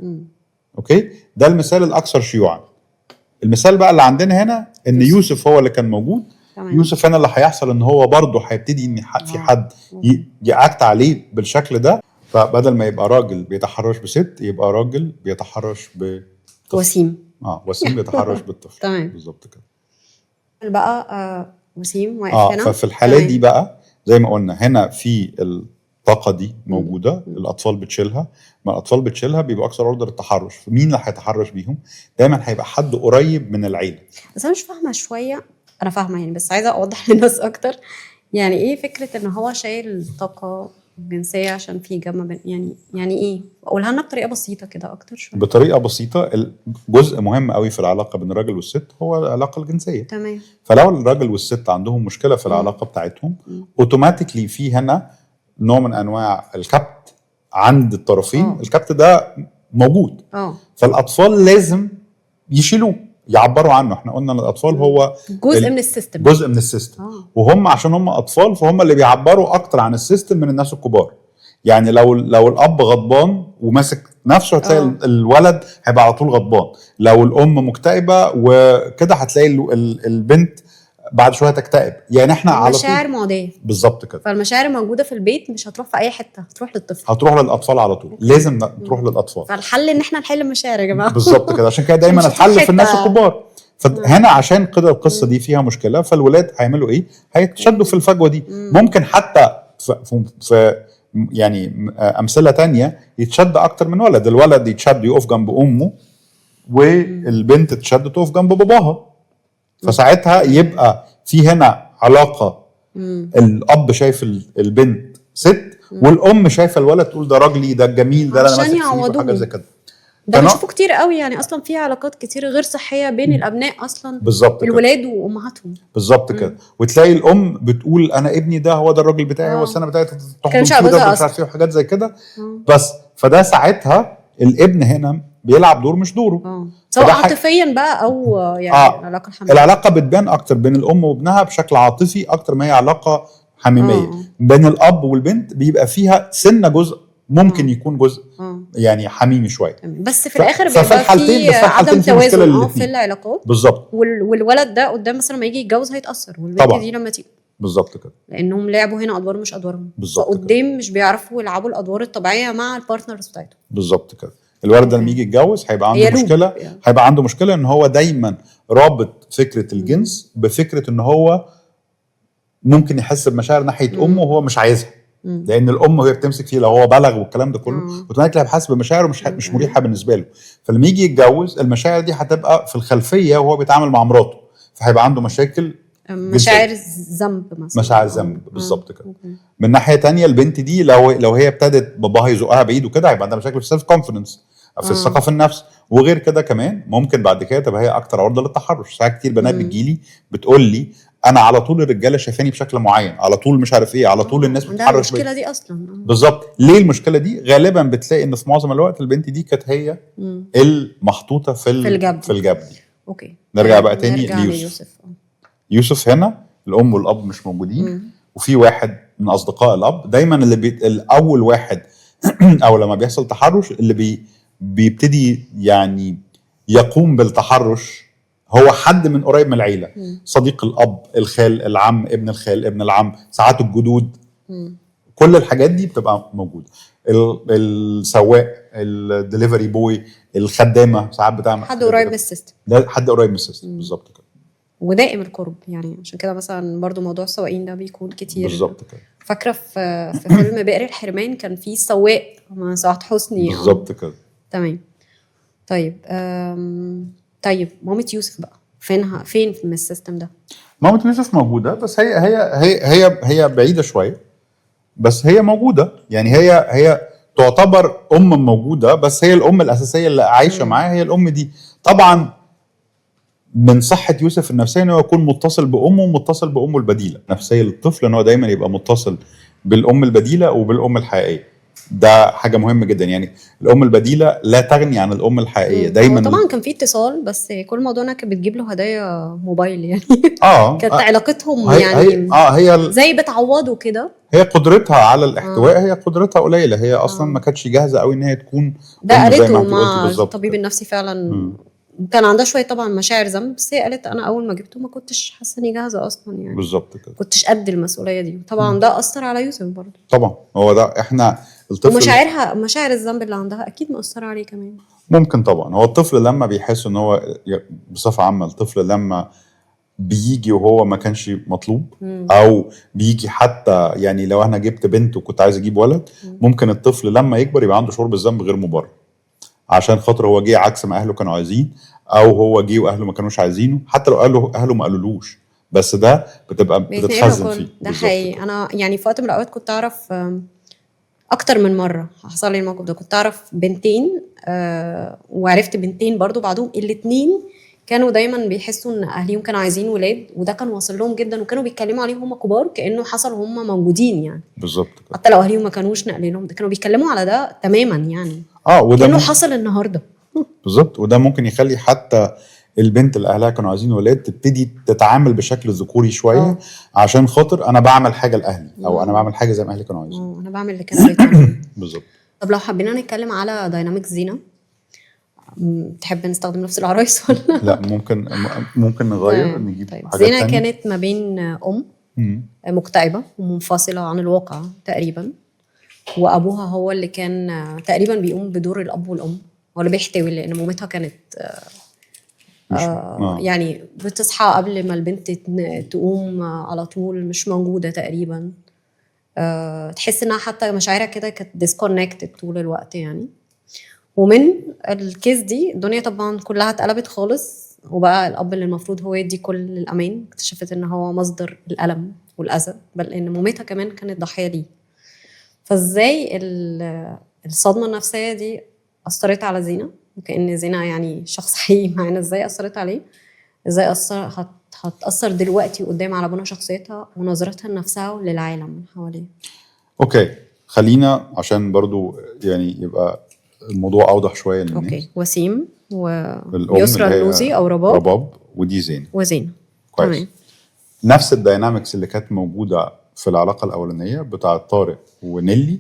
اوكي. ده المثال الاكثر شيوعا. المثال بقى اللي عندنا هنا ان يوسف هو اللي كان موجود. تمام. يوسف هنا اللي هيحصل ان هو برضه هيبتدي ان في حد يأكت عليه بالشكل ده، فبدل ما يبقى راجل بيتحرش بست يبقى راجل بيتحرش بطفل. وسيم. وسيم بيتحرش بالطفل. تمام. بالظبط كده. بقى وسيم واقف هنا. ففي الحالة دي بقى زي ما قلنا هنا في الطاقة دي موجودة، الأطفال بتشيلها، ما الأطفال بتشيلها بيبقى أكثر عرضة للتحرش. مين اللي هيتحرش بيهم؟ دايما هيبقى حد قريب من العيلة. بس أنا مش فاهمة شوية، أنا فاهمة يعني بس عايزة أوضح للناس أكتر. يعني إيه فكرة إن هو شايل طاقة جنسية عشان في جمع يعني إيه؟ قولها لنا بطريقة بسيطة كده أكتر شوية. بطريقة بسيطة، جزء مهم قوي في العلاقة بين الراجل والست هو العلاقة الجنسية. تمام. فلو الراجل والست عندهم مشكلة في العلاقة بتاعتهم اوتوماتيكلي في هنا نوع من انواع الكبت عند الطرفين. الكبت ده موجود. فالاطفال لازم يشيلوه، يعبروا عنه. احنا قلنا ان الاطفال هو جزء من السيستم، جزء من السيستم. وهم عشان هم اطفال فهم اللي بيعبروا اكتر عن السيستم من الناس الكبار. يعني لو الاب غضبان وماسك نفسه هتلاقي الولد هيبقى على طول غضبان. لو الام مكتئبه وكده هتلاقي البنت بعد شويه تكتئب. يعني احنا على طول مشاعر معديه. بالظبط كده. فالمشاعر موجوده في البيت مش هتروح في اي حته، هتروح للطفل، هتروح للاطفال على طول. لازم تروح للاطفال. فالحل ان احنا نحل المشاعر يا جماعه. بالظبط كده. عشان كده دايما الحل في الناس الكبار. فهنا عشان كده القصه دي فيها مشكله، فالولاد هيعملوا ايه؟ هيتشدوا في الفجوه دي. ممكن حتى في يعني امثله تانية يتشد اكتر من ولد. الولد يتشد يقف جنب امه، والبنت تتشد تقف جنب باباها. فساعتها يبقى في هنا علاقه الاب شايف البنت ست، والام شايفه الولد تقول ده راجلي، ده الجميل، ده انا ماسك فيه وحاجه زي كده. ده بنشوفه كتير قوي. يعني اصلا في علاقات كتير غير صحيه بين الابناء اصلا. بالظبط الولاد وامهاتهم. بالظبط كده. وتلاقي الام بتقول انا ابني ده هو ده الراجل بتاعي، هو السنه بتاعتي كانش عاوزها اصلا وحاجات زي كده. بس فده ساعتها الابن هنا بيلعب دور مش دوره. سواء عاطفيا بقى او يعني العلاقه الحميميه. العلاقه بتبان اكتر بين الام وابنها بشكل عاطفي اكتر ما هي علاقه حميميه. بين الاب والبنت بيبقى فيها سنه جزء ممكن يكون جزء يعني حميمي شويه. بس في الاخر بيبقى في عدم توازن في العلاقات. بالظبط. والولد ده قدام مثلا لما يجي يتجوز هيتاثر، والبنت دي لما تيجي. بالظبط كده. لانهم لعبوا هنا ادوار مش ادوارهم. فقدام مش بيعرفوا يلعبوا الادوار الطبيعيه مع البارتنرز بتاعتهم. بالظبط كده. الولد ده لما يجي يتجوز هيبقى عنده مشكله. هيبقى عنده مشكله ان هو دايما رابط فكره الجنس بفكره ان هو ممكن يحس بمشاعر ناحيه امه وهو مش عايزها. لان الام وهي بتمسك فيه لو هو بلغ والكلام ده كله اوتوماتيكلي هيحس بمشاعر مش مريحه بالنسبه له. فلما يجي يتجوز المشاعر دي هتبقى في الخلفيه وهو بيتعامل مع مراته، فهيبقى عنده مشاكل مشاعر ذنب مثلا. مشاعر ذنب بالظبط كده. من ناحيه تانية البنت دي لو هي ابتدت باباها يزقها بايده كده هيبقى عندها مشاكل في السيلف كونفيدنس، في الثقه في النفس. وغير كده كمان ممكن بعد كده تبقى هي اكتر عرضه للتحرش. ساعات كتير بنات بتجيلي بتقول لي انا على طول الرجاله شايفاني بشكل معين، على طول مش عارف ايه، على طول الناس بتتحرش بيا. المشكله دي اصلا بالظبط. ليه المشكله دي؟ غالبا بتلاقي ان في معظم الوقت البنت دي كانت هي المحطوطه في الجاب دي. اوكي. نرجع بقى تاني ليوسف. يوسف هنا الام والاب مش موجودين، وفي واحد من اصدقاء الاب دايما الاول واحد او لما بيحصل تحرش اللي بيبتدي يعني يقوم بالتحرش هو حد من قريب من العيله. صديق الاب، الخال، العم، ابن الخال، ابن العم، ساعات الجدود. كل الحاجات دي بتبقى موجوده. السواق، الدليفري بوي، الخدامه ساعات بتعمل حد قريب من السيستم. ده حد قريب من السيستم بالظبط كده. ودائم القرب. يعني عشان كده مثلا برضو موضوع السواقين ده بيكون كتير. بالظبط كده. فاكره في فيلم بئر الحرمان كان في سواق مع سعاد حسني. بالظبط كده. تمام. طيب مامة يوسف بقى فين من السيستم ده؟ مامة يوسف موجوده بس هي بعيده شويه، بس هي موجوده. يعني هي تعتبر ام موجوده، بس هي الام الاساسيه اللي عايشه معاه هي الام دي. طبعا من صحه يوسف النفسيه انه يكون متصل بامه ومتصل بامه البديله. نفسيه للطفل ان هو دايما يبقى متصل بالام البديله وبالام الحقيقيه. ده حاجه مهمه جدا. يعني الام البديله لا تغني عن الام الحقيقيه دايما. طبعا كان في اتصال، بس كل موضوعنا كانت بتجيب له هدايا موبايل يعني. كانت علاقتهم هي زي بتعوضه كده. هي قدرتها على الاحتواء هي قدرتها قليله. هي اصلا ما كانتش جاهزه قوي ان هي تكون. ده قالته مع الطبيب النفسي فعلا. كان عندها شويه طبعا مشاعر ذنب، بس هي قالت انا اول ما جبته ما كنتش حاسه اني جاهزه اصلا يعني، بالظبط كده. كنتش قد المسؤوليه دي. طبعا ده اثر على يوسف برضه، طبعا هو ده احنا الطفل ومشاعرها مشاعر الذنب اللي عندها اكيد مأثره عليه كمان. ممكن طبعا. هو الطفل لما بيحس ان هو بصفه عامه الطفل لما بيجي وهو ما كانش مطلوب او بيجي حتى يعني لو انا جبت بنت وكنت عايز اجيب ولد ممكن الطفل لما يكبر يبقى عنده شعور بالذنب غير مبرر عشان خاطر هو جه عكس ما اهله كانوا عايزين او هو جه واهله ما كانوش عايزينه، حتى لو اهله ما قالولوش، بس ده بتتخزن فيه. ده حقيقي. انا يعني في وقت من الاوقات كنت اعرف اكتر من مره حصل لي الموقف ده. كنت اعرف بنتين وعرفت بنتين برضو بعضهم الاتنين كانوا دايما بيحسوا ان اهليهم كانوا عايزين ولاد، وده كان واصل لهم جدا، وكانوا بيتكلموا عليهم هم كبار كانه حصل هم موجودين يعني. بالظبط كده. حتى لو اهليهم ما كانوش ناقلينهم ده كانوا بيتكلموا على ده تماما يعني. وده كانه حصل النهارده. بالظبط. وده ممكن يخلي حتى البنت اللي اهلها كانوا عايزين ولاد تبتدي تتعامل بشكل ذكوري شويه عشان خاطر انا بعمل حاجه لاهلي او انا بعمل حاجه زي ما اهلي كانوا عايزين. انا بعمل اللي كانوا بيتعملوا. بالظبط. طب لو حبينا نتكلم على دايناميك زينة، تحب نستخدم نفس العرايس ولا لا؟ ممكن نغير. نجيب حاجات زينة تانية. كانت ما بين مكتئبة ومنفصلة عن الواقع تقريبا، وأبوها هو اللي كان تقريبا بيقوم بدور الأب والأم، هو اللي بيحتوي، لأن مامتها كانت يعني بتصحى قبل ما البنت تقوم على طول، مش موجودة تقريبا. تحس انها حتى مشاعرها كده كانت ديسكونكتد طول الوقت يعني. ومن الكيس دي الدنيا طبعا كلها اتقلبت خالص، وبقى الاب اللي المفروض هو يدي كل الامان اكتشفت ان هو مصدر الالم والاذى، بل ان مامتها كمان كانت ضحيه ليه. فازاي الصدمه النفسيه دي اثرت على زينة، وكأن زينة يعني شخص حقيقي معانا، ازاي اثرت عليه، ازاي هتأثر دلوقتي قدام على بناء شخصيتها ونظرتها لنفسها وللعالم من حواليه. اوكي، خلينا عشان برضو يعني يبقى الموضوع اوضح شويه للناس. اوكي، وسيم ويسرى اللوزي او رباب ودي زينة وزينة. تمام. نفس الداينامكس اللي كانت موجوده في العلاقه الاولانيه بتاعه طارق ونيلي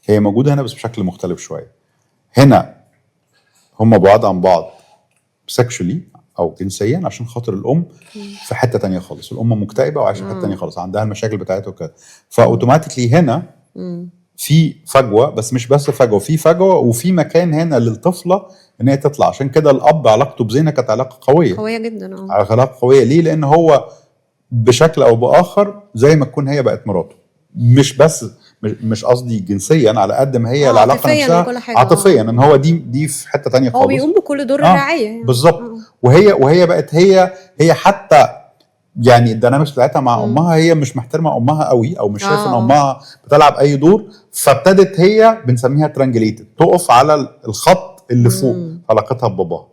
هي موجوده هنا بس بشكل مختلف شويه. هنا هم بعاد عن بعض سكشولي او جنسيا عشان خاطر الام في حته تانية خالص، الام مكتئبه وعايشه في حته تانية خالص، عندها المشاكل بتاعتها وكده، فاوتوماتيكلي هنا في فجوه، بس مش بس فجوه، في فجوه وفي مكان هنا للطفله ان هي تطلع. عشان كده الاب علاقته بزينة كانت علاقه قويه جدا. علاقه قويه ليه؟ لان هو بشكل او باخر زي ما تكون هي بقت مراته، مش قصدي جنسيا على قد ما هي العلاقه نفسها عاطفيا، ان هو دي في حته تانية خالص. هو بيقوم بكل دور الرعايه يعني. بالظبط. وهي بقت هي حتى يعني الدينامكس بتاعتها مع امها هي مش محترمه امها قوي او مش شايفه ان امها بتلعب اي دور، فابتدت هي بنسميها ترانجليتد تقف على الخط اللي فوق علاقتها بباباها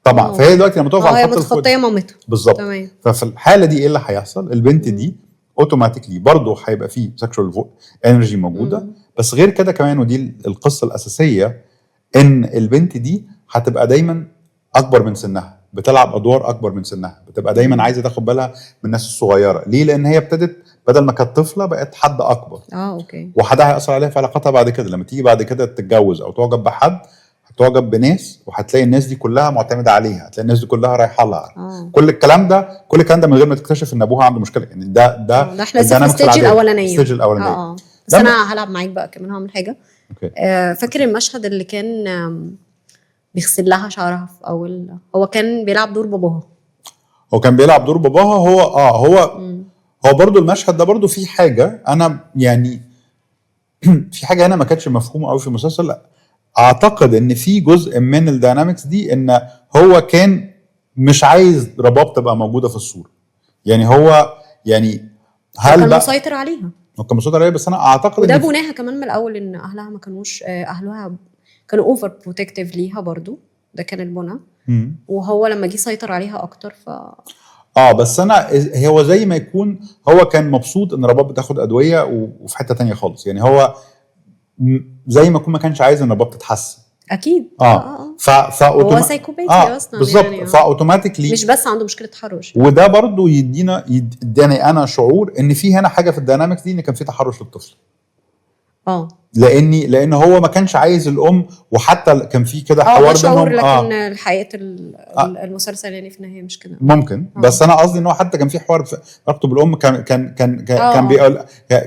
طبعا. فهي دلوقتي لما تقف على الخط اللي فوق هي مامتها بالظبط. ففي الحاله دي ايه اللي هيحصل؟ البنت دي اوتوماتيكلي برضه هيبقى فيه سكشوال انرجي موجوده، بس غير كده كمان، ودي القصه الاساسيه، ان البنت دي هتبقى دايما اكبر من سنها، بتلعب ادوار اكبر من سنها، بتبقى دايما عايزه تاخد بالها من الناس الصغيره. ليه؟ لان هي ابتدت بدل ما كانت طفله بقت حد اكبر. اوكي. وده هيأثر عليها في علاقاتها بعد كده، لما تيجي بعد كده تتجوز او تعجب بحد هتعجب بناس وهتلاقي الناس دي كلها معتمده عليها، هتلاقي الناس دي كلها رايحه لها. كل الكلام ده من غير ما تكتشف ان ابوها عنده مشكله يعني. ده احنا في الستيج الاولانيه. بس انا هلعب معاك بقى كمان، هعمل حاجه. اوكي. فاكر المشهد اللي كان بيغسل لها شعرها في اول، هو كان بيلعب دور باباها. هو كان بيلعب دور باباها. هو برضو المشهد ده برضو في حاجه انا يعني في حاجه هنا ما كانتش مفهومه قوي في المسلسل. لا، اعتقد ان في جزء من الدينامكس دي ان هو كان مش عايز رباب تبقى موجوده في الصوره. يعني هو يعني كان مسيطر عليها. كان مسيطر عليها، بس انا اعتقد وده بناها كمان من الاول ان اهلها ما كانوش، اهلها كانوا اوفر بروتكتيف ليها برضو، ده كان البنى. وهو لما جه سيطر عليها اكتر بس انا هو زي ما يكون هو كان مبسوط ان رباب بتاخد ادويه وفي حته تانية خالص. يعني هو زي ما يكون ما كانش عايز ان رباب تتحسن. اكيد. هو سايكوباتي اصلا بالظبط يعني. فاوتوماتيكلي مش بس عنده مشكله تحرش. وده برضو يديني انا شعور ان في هنا حاجه في الدينامكس دي، ان كان في تحرش للطفل. لان هو ما كانش عايز الام، وحتى كان في كده حوار ده شعور، بينهم. لكن حقيقه المسلسل يعني في النهايه مش كده ممكن. بس انا قصدي ان هو حتى كان في حوار علاقته بالام،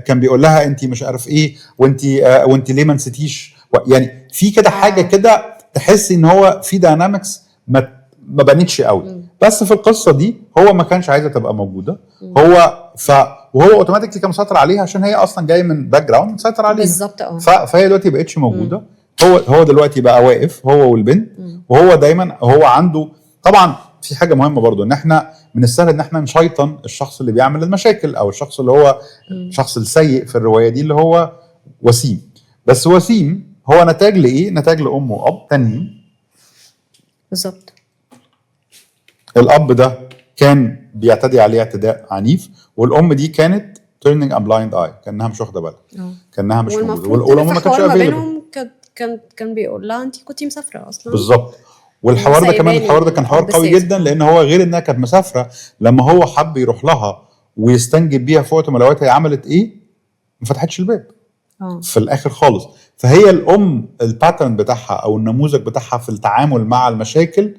كان بيقول لها انت مش عارف ايه، وانت ليه ما نسيتيش، يعني في كده حاجه كده تحسي ان هو في داينامكس ما بانتش قوي. بس في القصه دي هو ما كانش عايزها تبقى موجوده. وهو اوتوماتيكلي كان مسيطر عليها، عشان هي اصلا جايه من باك جراوند مسيطر عليها بالظبط. فهي دلوقتي بقتش موجوده. هو دلوقتي بقى واقف هو والبنت. وهو دايما هو عنده طبعا في حاجه مهمه برضو، ان احنا من السهل ان احنا نشيطن الشخص اللي بيعمل المشاكل، او الشخص اللي هو الشخص السيء في الروايه دي اللي هو وسيم. بس وسيم هو نتاج لايه؟ نتاج لام واب تانيين. بالظبط. الاب ده كان بيعتدي عليه اعتداء عنيف، والام دي كانت turning a blind eye، كانها مش واخده بالها، كانها مش موجوده، والام ما كانتش بينهم كان بيقول لها انت كنتي مسافره اصلا. بالظبط. والحوار ده كمان كان حوار قوي جدا، لان هو غير انها كانت مسافره، لما هو حب يروح لها ويستنجد بيها في وقت من الاوقات، هي عملت ايه؟ ما فتحتش الباب في الاخر خالص. فهي الام الباترن بتاعها او النموذج بتاعها في التعامل مع المشاكل،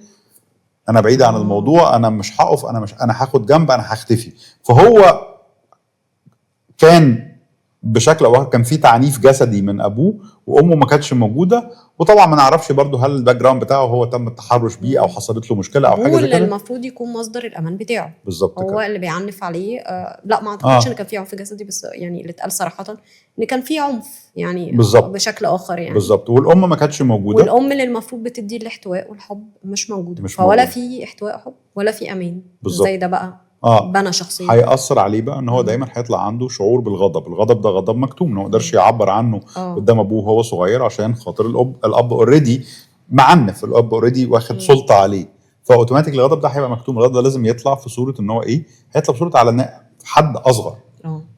انا بعيد عن الموضوع، انا مش هقف، انا هاخد جنب، انا هختفي. فهو كان بشكل او كان في تعنيف جسدي من ابوه، وامه ما كانتش موجوده. وطبعا ما نعرفش برضو هل الباك جراوند بتاعه هو تم التحرش بيه او حصلت له مشكله او حاجه زي كده. هو المفروض يكون مصدر الامان بتاعه بالظبط هو كده. اللي بيعنف عليه. لا ما اعتقدش ان كان في عنف جسدي، بس يعني اللي اتقال صراحه ان كان في عنف يعني بالزبط. بشكل اخر يعني. بالظبط. والام ما كانتش موجوده، والام اللي المفروض بتدي الاحتواء والحب مش موجوده، فولا في احتواء حب ولا في امان. زي ده بقى بنى شخصيه هيأثر عليه بقى ان هو دايما هيطلع عنده شعور بالغضب. الغضب ده غضب مكتوم، ما يقدرش يعبر عنه قدام ابوه وهو صغير، عشان خاطر الاب اوريدي معنف، الاب اوريدي واخد سلطه عليه. فاوتوماتيك الغضب ده هيبقى مكتوم. الغضب ده لازم يطلع في صوره ان هو ايه؟ هيطلع في صوره على حد اصغر.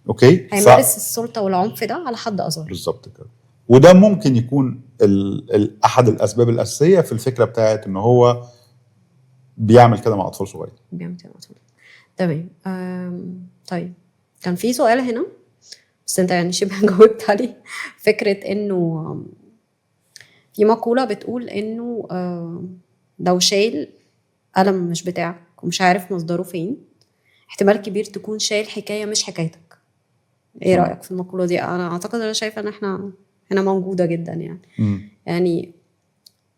اوكي، هيمارس السلطه والعنف ده على حد اصغر. بالظبط كده. وده ممكن يكون احد الاسباب الاساسيه في الفكره بتاعت ان هو بيعمل كده مع اطفال صغيرين. بيعمل كده مع اطفال. تمام. طيب كان في سؤال هنا بس انت يعني شبه جاوبت عليه. فكره انه في مقوله بتقول انه لو شايل قلم مش بتاعك ومش عارف مصدره فين، احتمال كبير تكون شايل حكايه مش حكايتك. ايه رايك في المقوله دي؟ انا اعتقد انا شايفه ان احنا هنا موجوده جدا يعني. يعني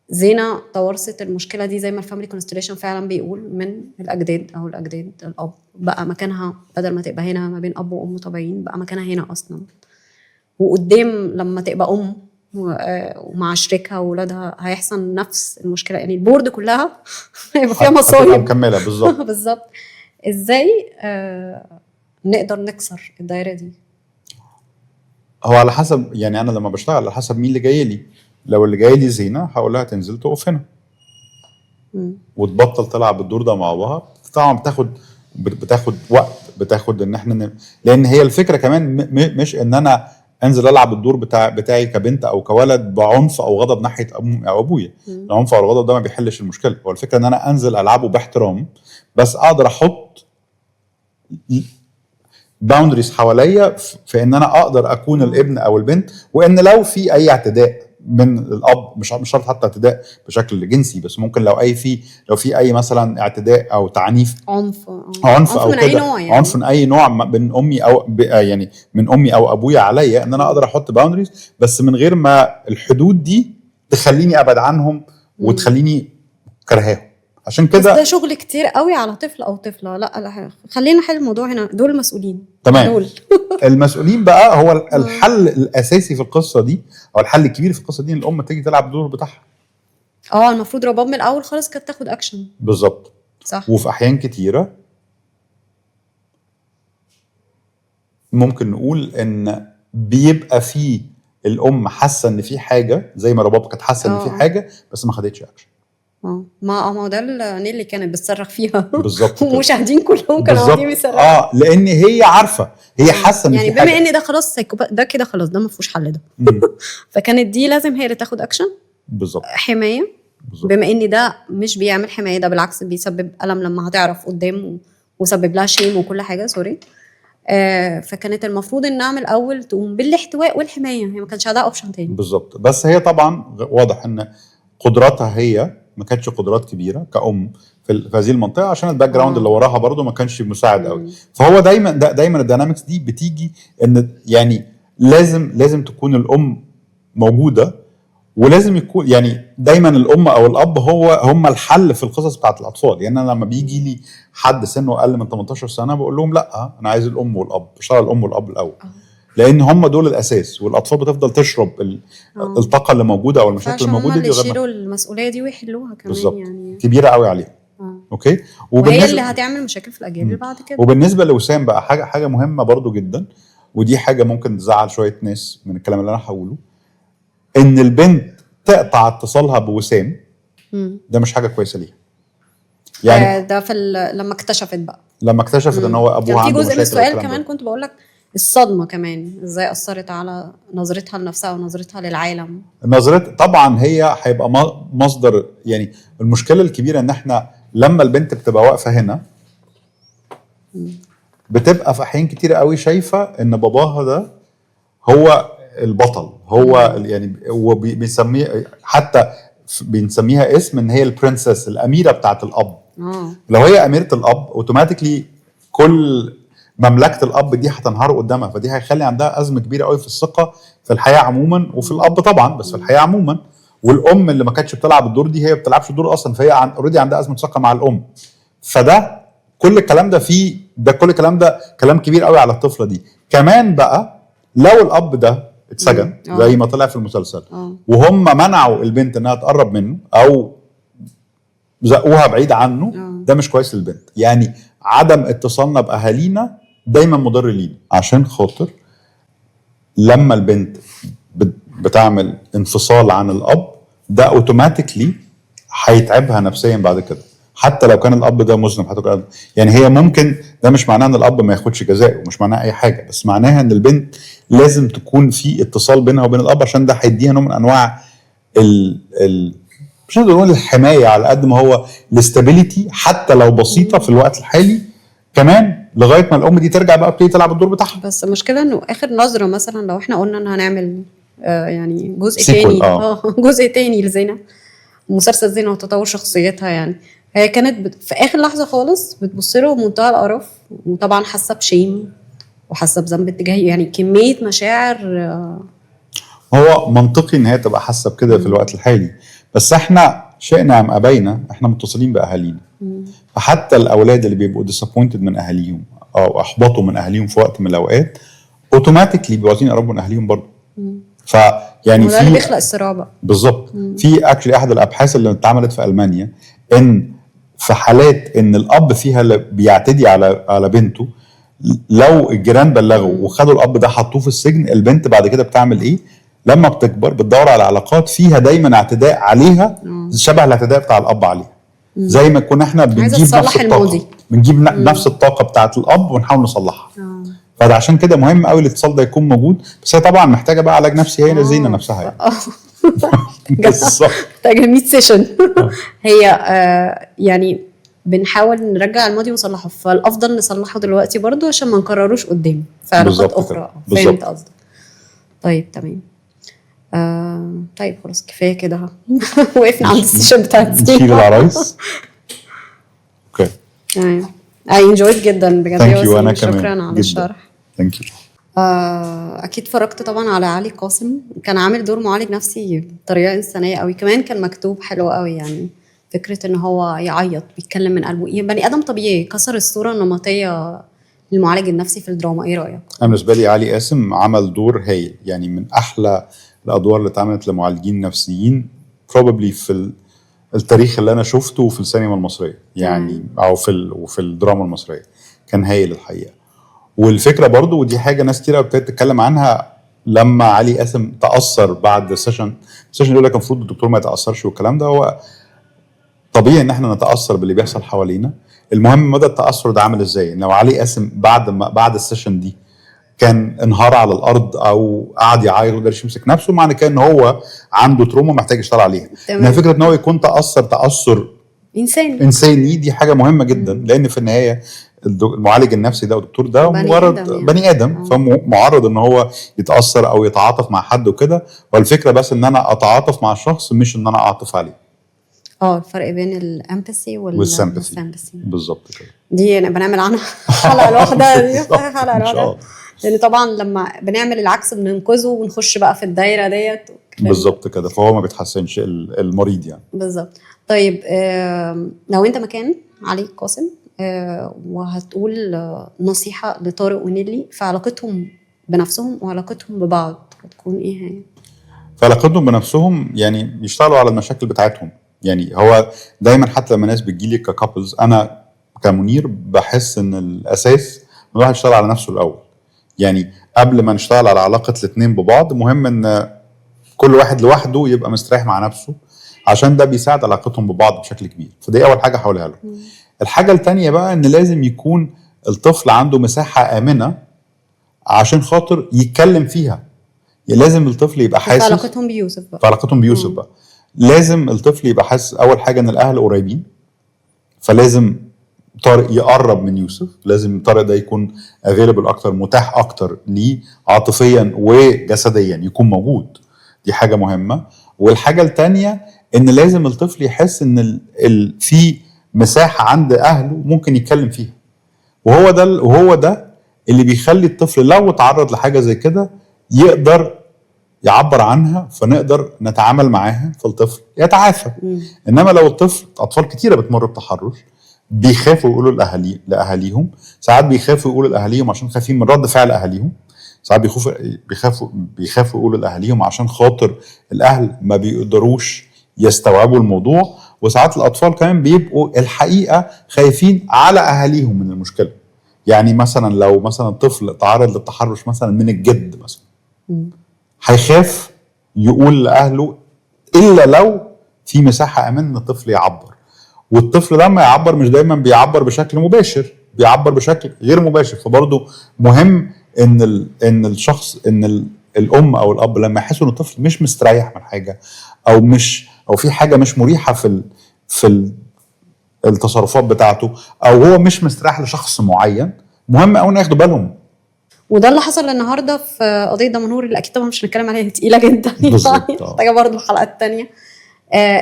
زينة تورثت المشكله دي زي ما الفاميلي كونستليشن فعلا بيقول من الاجداد او الاجداد. الاب بقى مكانها بدل ما تبقى هنا ما بين اب وام طبيعيين، بقى مكانها هنا اصلا. وقدام لما تبقى ام ومع شريكها واولادها هيحصل نفس المشكله، يعني البورد كلها هيبقى فيها مصايب مكمله. بالظبط. بالظبط. ازاي نقدر نكسر الدايره دي؟ هو على حسب، يعني انا لما بشتغل على حسب مين اللي جاي لي. لو اللي جاي لي زينه هقول لها تنزل تقف هنا وتبطل تلعب الدور ده مع بعض. طبعا بتاخد وقت، بتاخد ان احنا لان هي الفكره كمان مش ان انا انزل العب الدور بتاعي كبنت او كولد بعنف او غضب ناحيه امي او ابويا. العنف او الغضب ده ما بيحلش المشكله. هو الفكره ان انا انزل العبه باحترام، بس اقدر احط باوندريز حواليا في ان انا اقدر اكون الابن او البنت. وان لو في اي اعتداء من الاب، مش شرط حتى اعتداء بشكل جنسي، بس ممكن لو في اي مثلا اعتداء او تعنيف، عنف او من اي نوع يعني. عنف من اي نوع من امي او يعني من امي او ابويا عليا، ان انا اقدر احط باوندريز بس من غير ما الحدود دي تخليني ابعد عنهم وتخليني كرهاهم. عشان كده ده شغل كتير قوي على طفل او طفله. لا خلينا نحل الموضوع هنا. دول المسؤولين. تمام. دول المسؤولين بقى هو الحل الاساسي في القصه دي، او الحل الكبير في القصه دي، ان الام تيجي تلعب الدور بتاعها. المفروض رباب من الاول خالص كانت تاخد اكشن. بالظبط. صح. وفي احيان كتيره ممكن نقول ان بيبقى في الام حاسه ان في حاجه، زي ما رباب كانت حاسه ان في حاجه بس ما خدتش اكشن. ما ده اللي كانت بتصرخ فيها. بالظبط. والمشاهدين كلهم كانوا قاعدين بيصرخوا. لان هي عارفه، هي حاسه ان يعني في حاجه. بما ان ده خلاص ده كده خلاص، ده ما فيهوش حل ده. فكانت دي لازم هي اللي تاخد اكشن. بالظبط. حمايه. بما ان ده مش بيعمل حمايه، ده بالعكس بيسبب الم لما هتعرف قدام، وسبب لها شيم وكل حاجه. سوري. فكانت المفروض ان نعمل اول تقوم بالاحتواء والحمايه، هي ما كانش عندها اوبشن تاني. بالظبط. بس هي طبعا واضح ان قدراتها هي ما كانتش قدرات كبيره كأم في هذه المنطقه، عشان الباك جراوند اللي وراها برضو ما كانش مساعد قوي. فهو دايما الدينامكس دي بتيجي ان يعني لازم تكون الام موجوده، ولازم يكون يعني دايما الام او الاب هم الحل في القصص بتاعت الاطفال. يعني انا لما بيجي لي حد سنه اقل من 18 سنه بقول لهم لا، انا عايز الام والاب، اشتغل الام والاب الاول، لان هم دول الاساس، والاطفال بتفضل تشرب الطاقه اللي موجوده او المشاكل اللي موجوده دي، اللي يشيلوا المسؤوليه دي ويحلوها كمان. بالزبط. يعني كبيره قوي عليهم. اوكي. وهي اللي هتعمل مشاكل في الاجيال اللي بعد كده. وبالنسبه لوسام بقى حاجه مهمه برضو جدا، ودي حاجه ممكن تزعل شويه ناس من الكلام اللي انا هقوله، ان البنت تقطع اتصالها بوسام. ده مش حاجه كويسه ليها. يعني ده في لما اكتشفت ان هو ابوها عنده مشاكل. في جزء من السؤال كمان كنت بقول لك الصدمه كمان ازاي اثرت على نظرتها لنفسها ونظرتها للعالم. طبعا هي هيبقى مصدر، يعني المشكله الكبيره ان احنا لما البنت بتبقى واقفه هنا بتبقى في احيان كتيره قوي شايفه ان باباها ده هو البطل، هو يعني هو بيسميه، حتى بنسميها اسم ان هي البرنسس، الاميره بتاعت الاب. لو هي اميره الاب اوتوماتيكلي كل مملكه الاب دي هتنهار قدامها، فدي هيخلي عندها ازمه كبيره قوي في الثقه في الحياه عموما، وفي الاب طبعا، بس في الحياه عموما. والام اللي ما كانتش بتلعب الدور دي، هي ما بتلعبش الدور اصلا، فهي اوريدي عندها ازمه ثقه مع الام. فده كل الكلام ده كل الكلام ده كلام كبير قوي على الطفله دي. كمان بقى لو الاب ده اتسجن زي ما طلع في المسلسل، وهم منعوا البنت انها تقرب منه او زقوها بعيد عنه، ده مش كويس للبنت. يعني عدم اتصالنا باهالينا دايما مضر لينا، عشان خاطر لما البنت بتعمل انفصال عن الاب ده اوتوماتيكلي هيتعبها نفسيا بعد كده، حتى لو كان الاب ده مذنب. يعني هي ممكن، ده مش معناه ان الاب ما ياخدش جزاء، ومش معناه اي حاجه، بس معناها ان البنت لازم تكون في اتصال بينها وبين الاب، عشان ده هيديها نوع من انواع مش هنقول الحمايه على قد ما هو الاستابيليتي، حتى لو بسيطه في الوقت الحالي، كمان لغايه ما الام دي ترجع بقى تبتدي تلعب الدور بتاعها. بس المشكله انه اخر نظره مثلا لو احنا قلنا ان هنعمل يعني جزء تاني جزء تاني لزينة، مسلسل زينة وتطور شخصيتها، يعني هي كانت في اخر لحظه خالص بتبص له بمنتهى القرف، وطبعا حاسه بشيم وحاسه بذنب اتجاه، يعني كميه مشاعر. هو منطقي ان هي تبقى حاسه بكده في الوقت الحالي، بس احنا شئنا ام ابينا احنا متصلين باهالينا. فحتى الاولاد اللي بيبقوا ديسابوينتد من اهاليهم او احبطوا من اهاليهم في وقت من الاوقات، اوتوماتيكلي بيبقوا عايزين يقربوا من اهاليهم برضه. فيعني ده اللي بيخلق الصراع بقى. بالظبط. في اكشلي احد الابحاث اللي اتعملت في المانيا، ان في حالات ان الاب فيها اللي بيعتدي على بنته، لو الجيران بلغوا وخدوا الاب ده حطوه في السجن، البنت بعد كده بتعمل ايه؟ لما بتكبر بتدور على علاقات فيها دايما اعتداء عليها شبه الاعتداء بتاع الاب عليها. زي ما كنا احنا بنجيب نفس الطاقه، نفس الطاقه بتاعت الاب ونحاول نصلحها. فده عشان كده مهم قوي الاتصال ده يكون موجود، بس هي طبعا محتاجه بقى علاج نفسي، هي زينة نفسها يعني. محتاجه 100 سيشن. هي يعني بنحاول نرجع الماضي ونصلحه، فالافضل نصلحه دلوقتي برضو عشان ما نكرروش قدام في علاقات اخرى. فهمت قصدك. طيب تمام. طيب خلاص كفايه كده. وقفنا عند السيشن بتاعت نشيل العرايس. اوكي تمام. I enjoyed جدا بجد يا وسيم، شكرا على الشرح. ثانك يو. اكيد اتفرجت طبعا على علي قاسم، كان عامل دور معالج نفسي بطريقه انسانيه قوي، كمان كان مكتوب حلو قوي. يعني فكره ان هو يعيط بيتكلم من قلبه، يعني بني ادم طبيعي، كسر الصوره النمطيه للمعالج النفسي في الدراما. ايه رايك؟ انا بالنسبه لي علي قاسم عمل دور هايل، يعني من احلى الادوار اللي اتعملت لمعالجين نفسيين probably في التاريخ اللي انا شفته في السينما المصريه، يعني او في الدراما المصريه، كان هايل الحقيقه. والفكره برضو، ودي حاجه ناس كتير ابتدت تتكلم عنها، لما علي قاسم تاثر بعد السيشن يقول لك المفروض الدكتور ما يتاثرش والكلام ده، هو طبيعي ان احنا نتاثر باللي بيحصل حوالينا. المهم مدى التاثر ده عامل ازاي. لو علي قاسم بعد السيشن دي كان انهار على الارض او قعد يعيط وما قدرش يمسك نفسه، معنى كده ان هو عنده تروما محتاج يشتغل عليها. ان فكره ان هو يكون تاثر تاثر انساني، دي حاجه مهمه جدا. لان في النهايه المعالج النفسي ده والدكتور ده بني مجرد آدم يعني. بني ادم، فمعرض ان هو يتاثر او يتعاطف مع حد وكده. والفكره بس ان انا اتعاطف مع الشخص مش ان انا اعطف عليه. الفرق بين الامباثي والسمباثي بالظبط كده. دي بنعمل عنها حلقه لوحدها، دي حلقه إن شاء لوحدها. الله. لان طبعا لما بنعمل العكس بننقذه ونخش بقى في الدايره ديت. بالظبط كده، فهو ما بيتحسنش المريض يعني. بالظبط. طيب لو انت مكان علي قاسم وهتقول نصيحه لطارق ونيلي في علاقتهم بنفسهم وعلاقتهم ببعض، هتكون ايه هي؟ في علاقتهم بنفسهم يعني يشتغلوا على المشاكل بتاعتهم. يعني هو دايما حتى لما ناس بتجيلي ككابلز، انا كمنير بحس ان الاساس ان الواحد يشتغل على نفسه الاول. يعني قبل ما نشتغل على علاقه الاثنين ببعض، مهم ان كل واحد لوحده يبقى مستريح مع نفسه، عشان ده بيساعد علاقتهم ببعض بشكل كبير. فدي اول حاجه هقولها له. الحاجه الثانيه بقى ان لازم يكون الطفل عنده مساحه امنه عشان خاطر يتكلم فيها. يعني لازم الطفل يبقى حاسس في علاقتهم بيوسف بقى. في علاقتهم بيوسف بقى لازم الطفل يبقى حاسس اول حاجه ان الاهل قريبين. فلازم طارق يقرب من يوسف، لازم طارق ده يكون افيلبل اكتر، متاح اكتر ليه عاطفيا وجسديا، يكون موجود. دي حاجه مهمه. والحاجه الثانيه ان لازم الطفل يحس ان في مساحه عند اهله ممكن يتكلم فيها. وهو ده اللي بيخلي الطفل لو اتعرض لحاجه زي كده يقدر يعبر عنها، فنقدر نتعامل معاها، فالطفل يتعافى. انما لو الطفل، اطفال كتيره بتمر بتحرش، بيخافوا يقولوا لاهاليهم. ساعات بيخافوا يقولوا لاهاليهم عشان خايفين من رد فعل اهاليهم. ساعات بيخافوا يقولوا لاهاليهم عشان خاطر الاهل ما بيقدروش يستوعبوا الموضوع. وساعات الاطفال كمان بيبقوا الحقيقه خايفين على اهاليهم من المشكله. يعني مثلا لو مثلا طفل تعرض للتحرش مثلا من الجد مثلا، هيخاف يقول لاهله الا لو في مساحه امان ان الطفل يعبر. والطفل لما يعبر مش دايما بيعبر بشكل مباشر، بيعبر بشكل غير مباشر. فبرضه مهم ان الشخص، ان الام او الاب لما يحسوا ان الطفل مش مستريح من حاجه او في حاجه مش مريحه في التصرفات بتاعته، او هو مش مستريح لشخص معين، مهم قوي ياخدوا بالهم. وده اللي حصل النهارده في قضيه دمنهور، اللي اكيد طبعا مش هنتكلم عليها، تقيله جدا محتاجه برضه الحلقات الثانيه.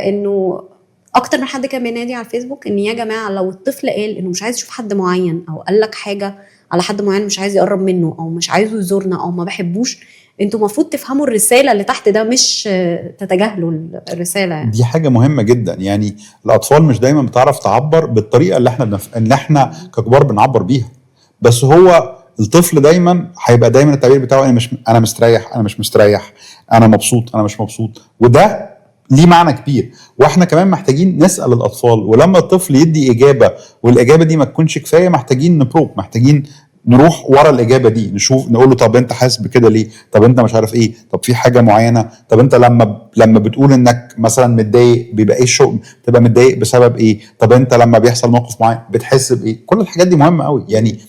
انه اكتر من حد كان بينادي على الفيسبوك ان يا جماعه لو الطفل قال انه مش عايز يشوف حد معين، او قال لك حاجه على حد معين مش عايز يقرب منه، او مش عايزه يزورنا، او ما بحبوش، انتوا المفروض تفهموا الرساله اللي تحت ده، مش تتجاهلوا الرساله يعني. دي حاجه مهمه جدا. يعني الاطفال مش دايما بتعرف تعبر بالطريقه اللي احنا ككبار بنعبر بيها. بس هو الطفل دايما هيبقى دايما التعبير بتاعه انا مستريح، انا مش مستريح، انا مبسوط، انا مش مبسوط. وده ليه معنى كبير. واحنا كمان محتاجين نسال الاطفال، ولما الطفل يدي اجابه والاجابه دي ما تكونش كفايه، محتاجين نبروب، محتاجين نروح ورا الاجابه دي، نقول له طب انت حاسس بكده ليه؟ طب انت مش عارف ايه؟ طب في حاجه معينه؟ طب انت لما بتقول انك مثلا متضايق بيبقى ايه الشغل؟ تبقى متضايق بسبب ايه؟ طب انت لما بيحصل موقف معين بتحس بايه؟ كل الحاجات دي مهمه قوي. يعني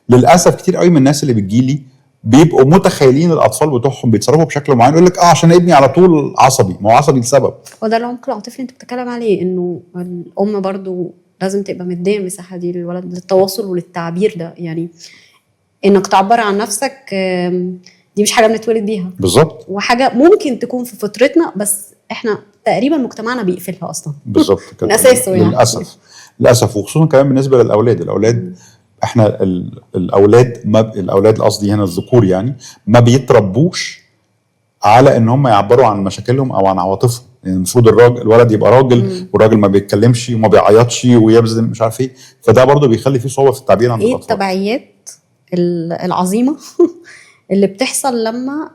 للاسف كتير قوي من الناس اللي بتجيلي بيبقوا متخيلين الاطفال بتوعهم بيتصرفوا بشكل معين، يقول لك عشان ابني على طول عصبي. ما هو عصبي لسبب. وده العمق العاطفي اللي انت بتتكلم عليه، انه الام برضو لازم تبقى مديه المساحه دي للولد للتواصل وللتعبير ده. يعني انك تعبر عن نفسك دي مش حاجه بنتولد بيها بالظبط، وحاجه ممكن تكون في فطرتنا، بس احنا تقريبا مجتمعنا بيقفلها اصلا بالظبط كده من اساسه يعني. للاسف وخصوصا كمان بالنسبه للاولاد. احنا الاولاد قصدي هنا الذكور، يعني ما بيتربوش على ان هم يعبروا عن مشاكلهم او عن عواطفهم. يعني المفروض الولد يبقى راجل، والراجل ما بيتكلمش وما بيعيطش ويبذل مش عارف ايه. فده برضو بيخلي فيه صعوبه في التعبير عن الاطفال. التبعيات العظيمه اللي بتحصل لما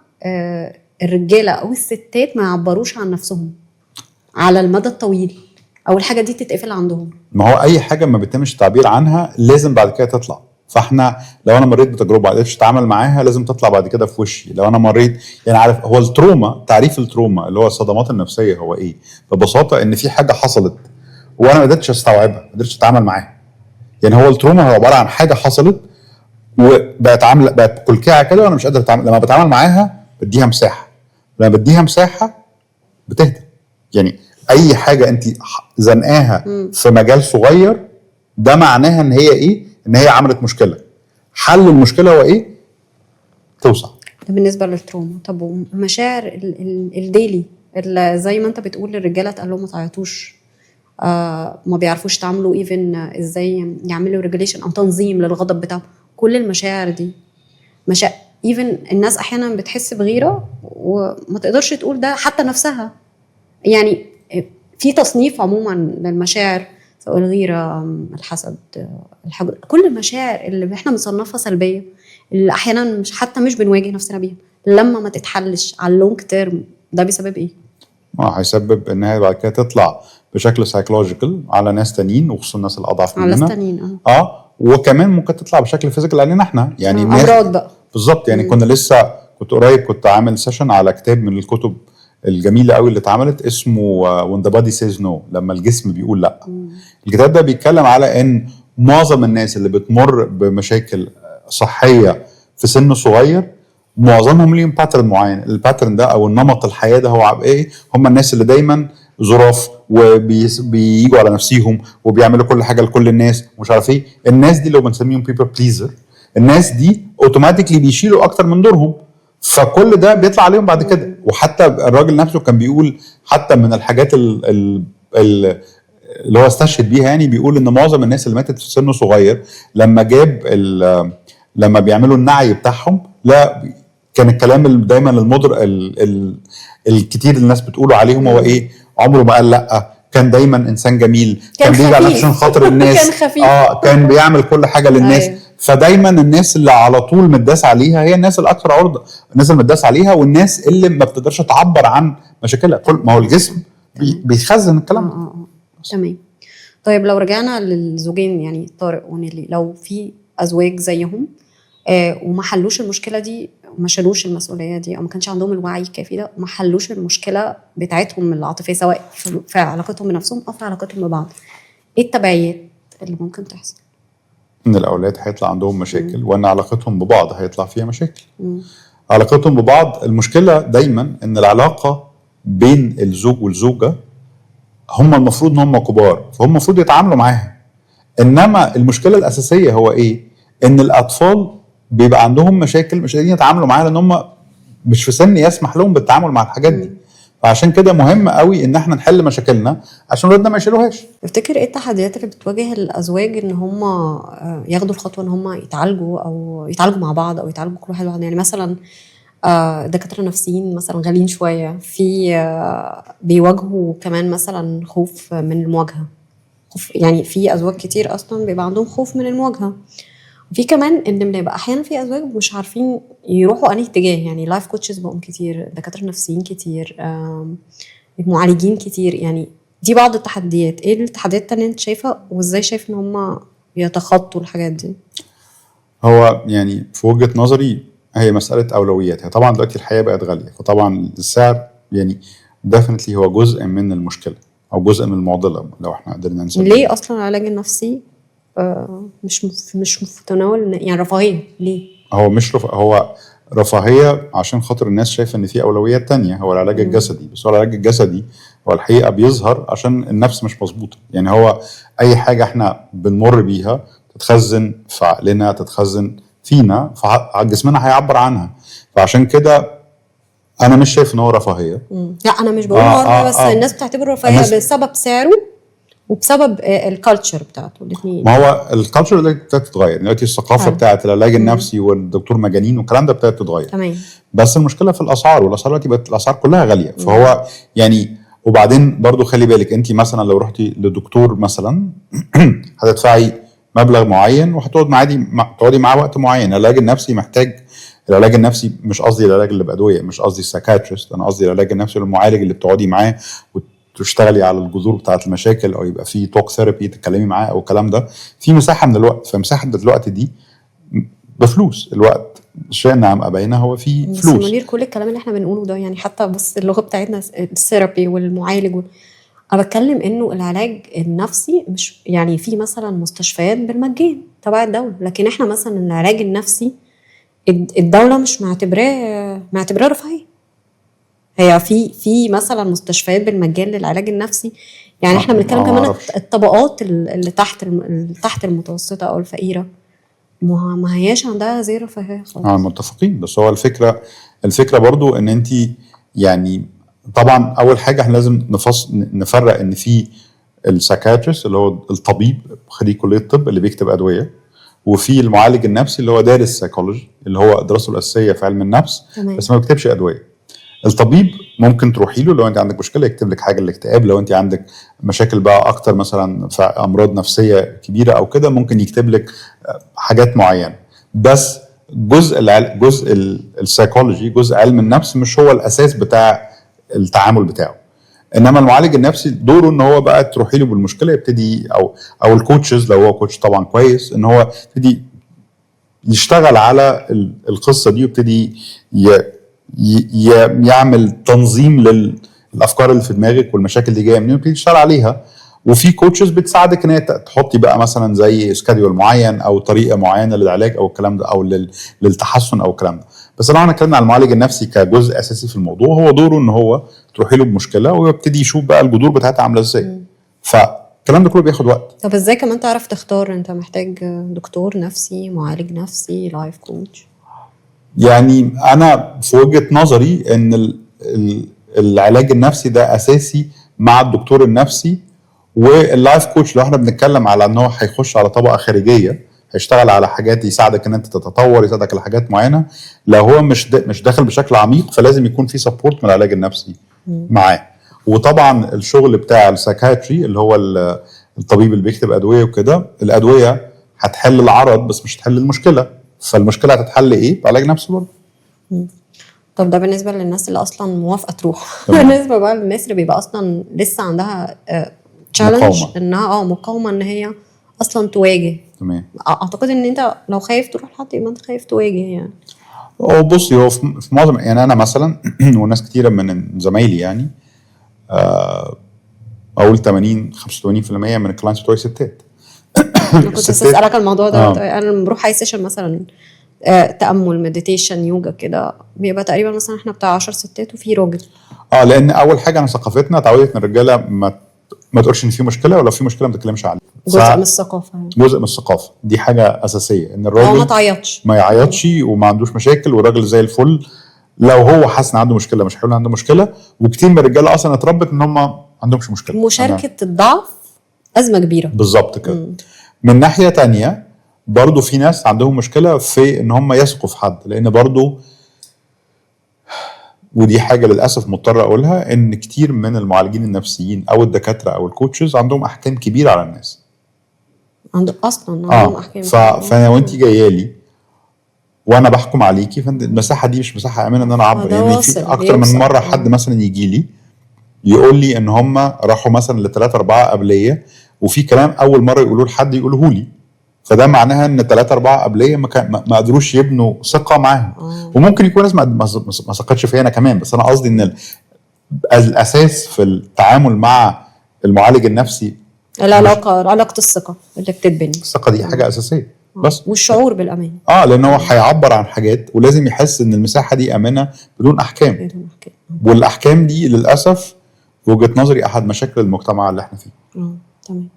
الرجاله او الستات ما يعبروش عن نفسهم على المدى الطويل، او الحاجه دي تتقفل عندهم. ما هو اي حاجه ما بيتمش التعبير عنها لازم بعد كده تطلع. فاحنا لو انا مريت بتجربه ما قدرتش اتعامل معاها، لازم تطلع بعد كده في وشي. لو انا مريت، يعني عارف هو التروما، تعريف التروما اللي هو الصدمات النفسيه هو ايه؟ ببساطه ان في حاجه حصلت وانا ما قدرتش استوعبها، ما قدرتش اتعامل معاها. يعني هو التروما هو عباره عن حاجه حصلت بقت كلكعه كده وانا مش قادر اتعامل. لما بتعامل معاها بديها مساحه، لما بديها مساحه بتهدى. يعني اي حاجه انت زنقاها في مجال صغير، ده معناها ان هي ايه؟ ان هي عملت مشكله، حل المشكله هو ايه؟ توسع. ده بالنسبه للتروما. طب ومشاعر الديلي اللي زي ما انت بتقول للرجاله اتقال لهم ما تعيطوش، ما بيعرفوش يتعاملوا ايفن ازاي يعملوا ريجوليشن او تنظيم للغضب بتاعهم، كل المشاعر دي ايفن الناس احيانا بتحس بغيره وما تقدرش تقول ده حتى نفسها. يعني في تصنيف عموما للمشاعر، سواء الغيره، الحسد، الحقد، كل المشاعر اللي احنا بنصنفها سلبيه اللي احيانا مش بنواجه نفسنا بيها لما ما تتحلش على اللونج تيرم، ده بسبب ايه؟ هيسبب ان هي بعد كده تطلع بشكل سايكولوجيكال على ناس تانيين، وخصوصا الناس الاضعف مننا، على ناس تانيين. وكمان ممكن تطلع بشكل فيزيكال علينا احنا، يعني الناس امراض بقى بالظبط. يعني كنت قريب كنت عامل سيشن على كتاب من الكتب الجميله قوي اللي اتعملت اسمه When the Body Says No، لما الجسم بيقول لا. الكتاب ده بيتكلم على ان معظم الناس اللي بتمر بمشاكل صحيه في سن صغير معظمهم ليهم باترن معين. الباترن ده او النمط الحياه ده هو ايه؟ هم الناس اللي دايما ظراف وبييجوا على نفسيهم وبيعملوا كل حاجه لكل الناس ومش عارف ايه. الناس دي لو بنسميهم بيبل بليزر، الناس دي اوتوماتيكلي بيشيلوا اكتر من دورهم، فكل ده بيطلع عليهم بعد كده. وحتى الراجل نفسه كان بيقول حتى من الحاجات اللي هو استشهد بيها، يعني بيقول ان معظم الناس اللي ماتت في سن صغير لما بيعملوا النعي بتاعهم، لا كان الكلام دايما المضر الكتير اللي الناس بتقوله عليهم هو ايه؟ عمره ما قال لا، كان دايما انسان جميل، كان بيجي على عشان خاطر الناس كان خفيف، كان بيعمل كل حاجه للناس. فدايما الناس اللي على طول متداس عليها هي الناس الاكثر عرضه، الناس اللي متداس عليها والناس اللي ما بتقدرش تعبر عن مشاكلها. كل ما هو الجسم بيخزن الكلام. تمام. طيب لو رجعنا للزوجين، يعني طارق ونيلي، لو في ازواج زيهم وما حلوش المشكله دي وما شالوش المسؤوليه دي او ما كانش عندهم الوعي الكافي ده وما حلوش المشكله بتاعتهم العاطفيه، سواء في علاقتهم بنفسهم او في علاقتهم ببعض، ايه التبعيات اللي ممكن تحصل؟ ان الاولاد هيطلع عندهم مشاكل، وان علاقتهم ببعض هيطلع فيها مشاكل. علاقتهم ببعض، المشكله دايما ان العلاقه بين الزوج والزوجه هم المفروض ان هم كبار، فهم المفروض يتعاملوا معاها. انما المشكله الاساسيه هو ايه؟ ان الاطفال بيبقى عندهم مشاكل مش قادرين يتعاملوا معاها لان هم مش في سن يسمح لهم بالتعامل مع الحاجات دي. فعشان كده مهم قوي ان احنا نحل مشاكلنا عشان ولادنا ما يشيلوهاش. تفتكر ايه التحديات اللي بتواجه الازواج ان هم ياخدوا الخطوه ان هم يتعالجوا او يتعالجوا مع بعض او يتعالجوا كل واحد لوحده؟ يعني مثلا دكاتره نفسيين مثلا غاليين شويه، في بيواجهوا كمان مثلا خوف من المواجهه، خوف، يعني في ازواج كتير اصلا بيبقى عندهم خوف من المواجهه. وفي كمان ان بنبقى احيانا في ازواج مش عارفين يروحوا انهي اتجاه، يعني لايف كوتشز بقوا كتير، دكاتره نفسيين كتير، معالجين كتير. يعني دي بعض التحديات. ايه التحديات التانية انت شايفها وازاي شايف ان هم يتخطوا الحاجات دي؟ هو يعني في وجهة نظري هي مسألة أولويات. هي طبعا دلوقتي الحياة بقت غالية، فطبعا السعر يعني ديفنتلي هو جزء من المشكلة او جزء من المعضلة لو احنا قدرنا نسميه. ليه اصلا العلاج النفسي مش في تناول يعني رفاهية؟ ليه؟ هو مش هو رفاهية عشان خاطر الناس شايفة ان في اولويات تانية. هو العلاج الجسدي، بس هو العلاج الجسدي هو الحقيقة بيظهر عشان النفس مش مظبوطة. يعني هو اي حاجة احنا بنمر بيها تتخزن في عقلنا، تتخزن فينا، فجسمنا هيعبر عنها. فعشان كده انا مش شايف ان هو رفاهية. لا انا مش بقول رفاهية، بس الناس بتعتبره رفاهية بسبب سعره وبسبب الكالتشر بتاعته الاثنين. ما هو الكالتشر اللي ابتدت تتغير دلوقتي، الثقافه بتاعت العلاج النفسي والدكتور مجانين والكلام ده ابتدت تتغير. تمام. بس المشكله في الاسعار، والاسعار دلوقتي بقت الاسعار كلها غاليه. فهو يعني وبعدين برضو خلي بالك، انت مثلا لو رحتي لدكتور مثلا هتدفعي مبلغ معين وهتقعدي معاه وقت معين. العلاج النفسي محتاج، العلاج النفسي مش قصدي العلاج اللي بادويه، مش قصدي السايكاتريست، انا قصدي العلاج النفسي المعالج اللي بتقعدي معاه تشتغلي على الجذور بتاعه المشاكل، او يبقى في توك ثيرابي تتكلمي معاه او الكلام ده، في مساحه من الوقت. فمساحه الوقت دي بفلوس. الوقت شئنا ام ابينا هو في فلوس. بس منير كل الكلام اللي احنا بنقوله ده، يعني حتى بص اللغه بتاعتنا الثيرابي والمعالج انا بتكلم انه العلاج النفسي مش يعني في مثلا مستشفيات بالمجان تبع الدوله، لكن احنا مثلا العلاج النفسي الدوله مش معتبراه رفاهيه. هي في مثلا مستشفيات بالمجان للعلاج النفسي، يعني احنا بنتكلم ما كمان أعرفش. الطبقات اللي تحت المتوسطه او الفقيره ما هياش عندها زي رفاهيه خالص. متفقين. بس هو الفكره برضو ان انت يعني طبعا اول حاجه احنا لازم نفرق ان في السايكاتريست اللي هو الطبيب خريج كليه الطب اللي بيكتب ادويه، وفي المعالج النفسي اللي هو دارس سايكولوجي اللي هو دراسته الاساسيه في علم النفس. تمام. بس ما بيكتبش ادويه. الطبيب ممكن تروحي له لو انت عندك مشكله يكتب لك حاجه للاكتئاب، لو انت عندك مشاكل بقى اكتر مثلا في امراض نفسيه كبيره او كده ممكن يكتب لك حاجات معينه. بس جزء السايكولوجي، جزء علم النفس مش هو الاساس بتاع التعامل بتاعه. انما المعالج النفسي دوره ان هو بقى تروحي له بالمشكله يبتدي او الكوتشز لو هو كوتش طبعا كويس ان هو يبتدي يشتغل على القصه دي ويبتدي يعمل تنظيم للافكار اللي في دماغك والمشاكل اللي جايه منين ويبتدي يشتغل عليها. وفي كوتشز بتساعدك ان هي تحطي بقى مثلا زي سكادول معين او طريقه معينه للعلاج او الكلام ده او للتحسن او الكلام ده. بس لو احنا اتكلمنا على المعالج النفسي كجزء اساسي في الموضوع، هو دوره ان هو تروحي له بمشكله ويبتدي يشوف بقى الجذور بتاعتها عامله ازاي. فالكلام ده كله بياخد وقت. طب ازاي كمان تعرف تختار؟ انت محتاج دكتور نفسي، معالج نفسي، لايف كوتش؟ يعني انا في وجهه نظري ان العلاج النفسي ده اساسي مع الدكتور النفسي. واللايف كوتش لو احنا بنتكلم على ان هو هيخش على طبقه خارجيه هيشتغل على حاجات يساعدك ان انت تتطور، يساعدك على حاجات معينه، لو هو مش داخل بشكل عميق فلازم يكون في سبورت من العلاج النفسي معاه. وطبعا الشغل بتاع السايكاتري اللي هو الطبيب اللي بيكتب ادويه وكده، الادويه هتحل العرض بس مش هتحل المشكله، فالمشكله هتتحل ايه؟ بعلاج نفسي برضه. طب ده بالنسبه للناس اللي اصلا موافقه تروح. بالنسبه بقى للناس اللي بيبقى اصلا لسه عندها تشالنج انها مقاومه ان هي اصلا تواجه. تمام. اعتقد ان انت لو خايف تروح لحد يبقى انت خايف تواجه يعني. بصي هو في معظم يعني انا مثلا وناس كتيره من زمايلي يعني اقول 80-85% من الكلاينتس بتوعي ستات. انا كنت اسالك الموضوع ده. انا لما بروح اي سيشن مثلا تامل، مديتيشن، يوجا كده، بيبقى تقريبا مثلا احنا بتاع 10 ستات وفي راجل. لان اول حاجه انا ثقافتنا اتعودت ان الرجاله ما تقولش ان في مشكله، ولو في مشكله ما تتكلمش عليها. جزء من الثقافه يعني. جزء من الثقافه دي حاجه اساسيه، ان الراجل ما يعيطش وما عندوش مشاكل، والراجل زي الفل. لو هو حاسس ان عنده مشكله مش هيقول عنده مشكله. وكتير من الرجاله اصلا اتربت ان هم ما عندهمش مشكله. مشاركه الضعف ازمه كبيره. بالظبط كده. من ناحيه تانية برضو في ناس عندهم مشكله في ان هم يثقوا في حد، لان برضو ودي حاجه للاسف مضطر اقولها ان كتير من المعالجين النفسيين او الدكاتره او الكوتشز عندهم احكام كبيره على الناس. عندهم احكام. فانا وانت جايه لي وانا بحكم عليكي، فانت المساحه دي مش مساحه امنه ان انا اعبر. يعني في اكتر من مره حد مثلا يجي لي يقول لي ان هم راحوا مثلا ل3-4 قبليه، وفي كلام اول مره يقولوه لحد يقوله لي، فده معناها ان 3-4 قبليه ما قدروش يبنوا ثقه معاهم. وممكن يكون ناس ما ثقتش فيا انا كمان، بس انا قصدي ان الاساس في التعامل مع المعالج النفسي علاقه الثقه اللي بتتبني. الثقه دي حاجه اساسيه بس، والشعور بالامان. لان هو هيعبر عن حاجات ولازم يحس ان المساحه دي امنه بدون احكام. والاحكام دي للاسف وجهه نظري احد مشاكل المجتمع اللي احنا فيه. تمام.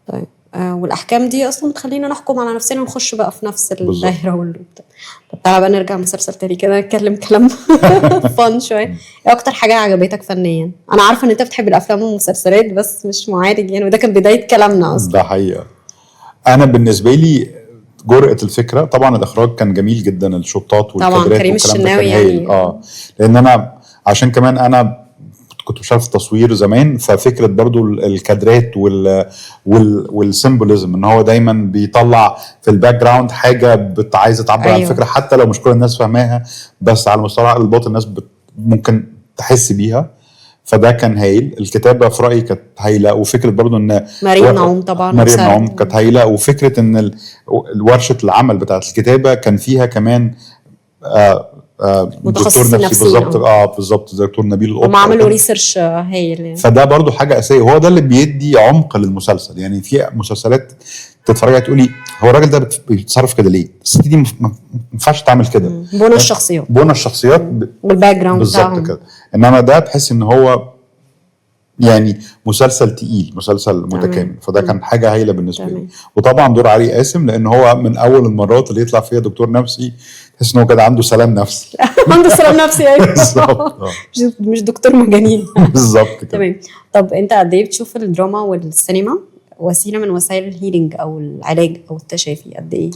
طيب والاحكام دي اصلا بتخلينا نحكم على نفسنا ونخش بقى في نفس الدايره طب تعالى بقى نرجع مسلسل تاني كده نتكلم كلام فن شويه. ايه اكتر حاجه عجبتك فنيا؟ انا عارفه ان انت بتحب الافلام والمسلسلات بس مش معالج يعني، وده كان بدايه كلامنا اصلا. ده حقيقه. انا بالنسبه لي جرأة الفكره طبعا الاخراج كان جميل جدا، الشوطات والكادرات طبعا كريم الشناوي يعني. لان انا عشان كمان انا كنت مش عارف التصوير زمان، ففكره برضو الكادرات والسيمبوليزم ان هو دايما بيطلع في الباك جراوند حاجه عايزه تعبر عن الفكره، حتى لو مش كل الناس فاهماها، بس على مستوى الباطن الناس ممكن تحس بيها. فده كان هايل. الكتابه في رايي كانت هايله، وفكره برضو ان مريم نعوم طبعا كانت هايله، وفكره ان ورشه العمل بتاعت الكتابه كان فيها كمان دكتور نفسي بالظبط. بالظبط زي دكتور نبيل القط، هم عملوا ريسيرش هايل يعني. فده برضو حاجه اساسيه، هو ده اللي بيدي عمق للمسلسل. يعني في مسلسلات تتفرج تقولي هو الراجل ده بيتصرف كده ليه؟ الست دي ما ينفعش تعمل كده. بنى الشخصيات والباك جراوند بالظبط كده. انما ده تحس ان هو يعني مسلسل تقيل، مسلسل متكامل. فده كان حاجه هايله بالنسبه لي. وطبعا دور علي قاسم، لان هو من اول المرات اللي يطلع فيها دكتور نفسي تحس ان هو كده عنده سلام نفسي. عنده سلام نفسي، ايوه. بالظبط. مش دكتور مجانين. بالظبط كده. تمام. طب انت قد ايه بتشوف الدراما والسينما وسيله من وسائل الهيلينج او العلاج او التشافي؟ قد ايه؟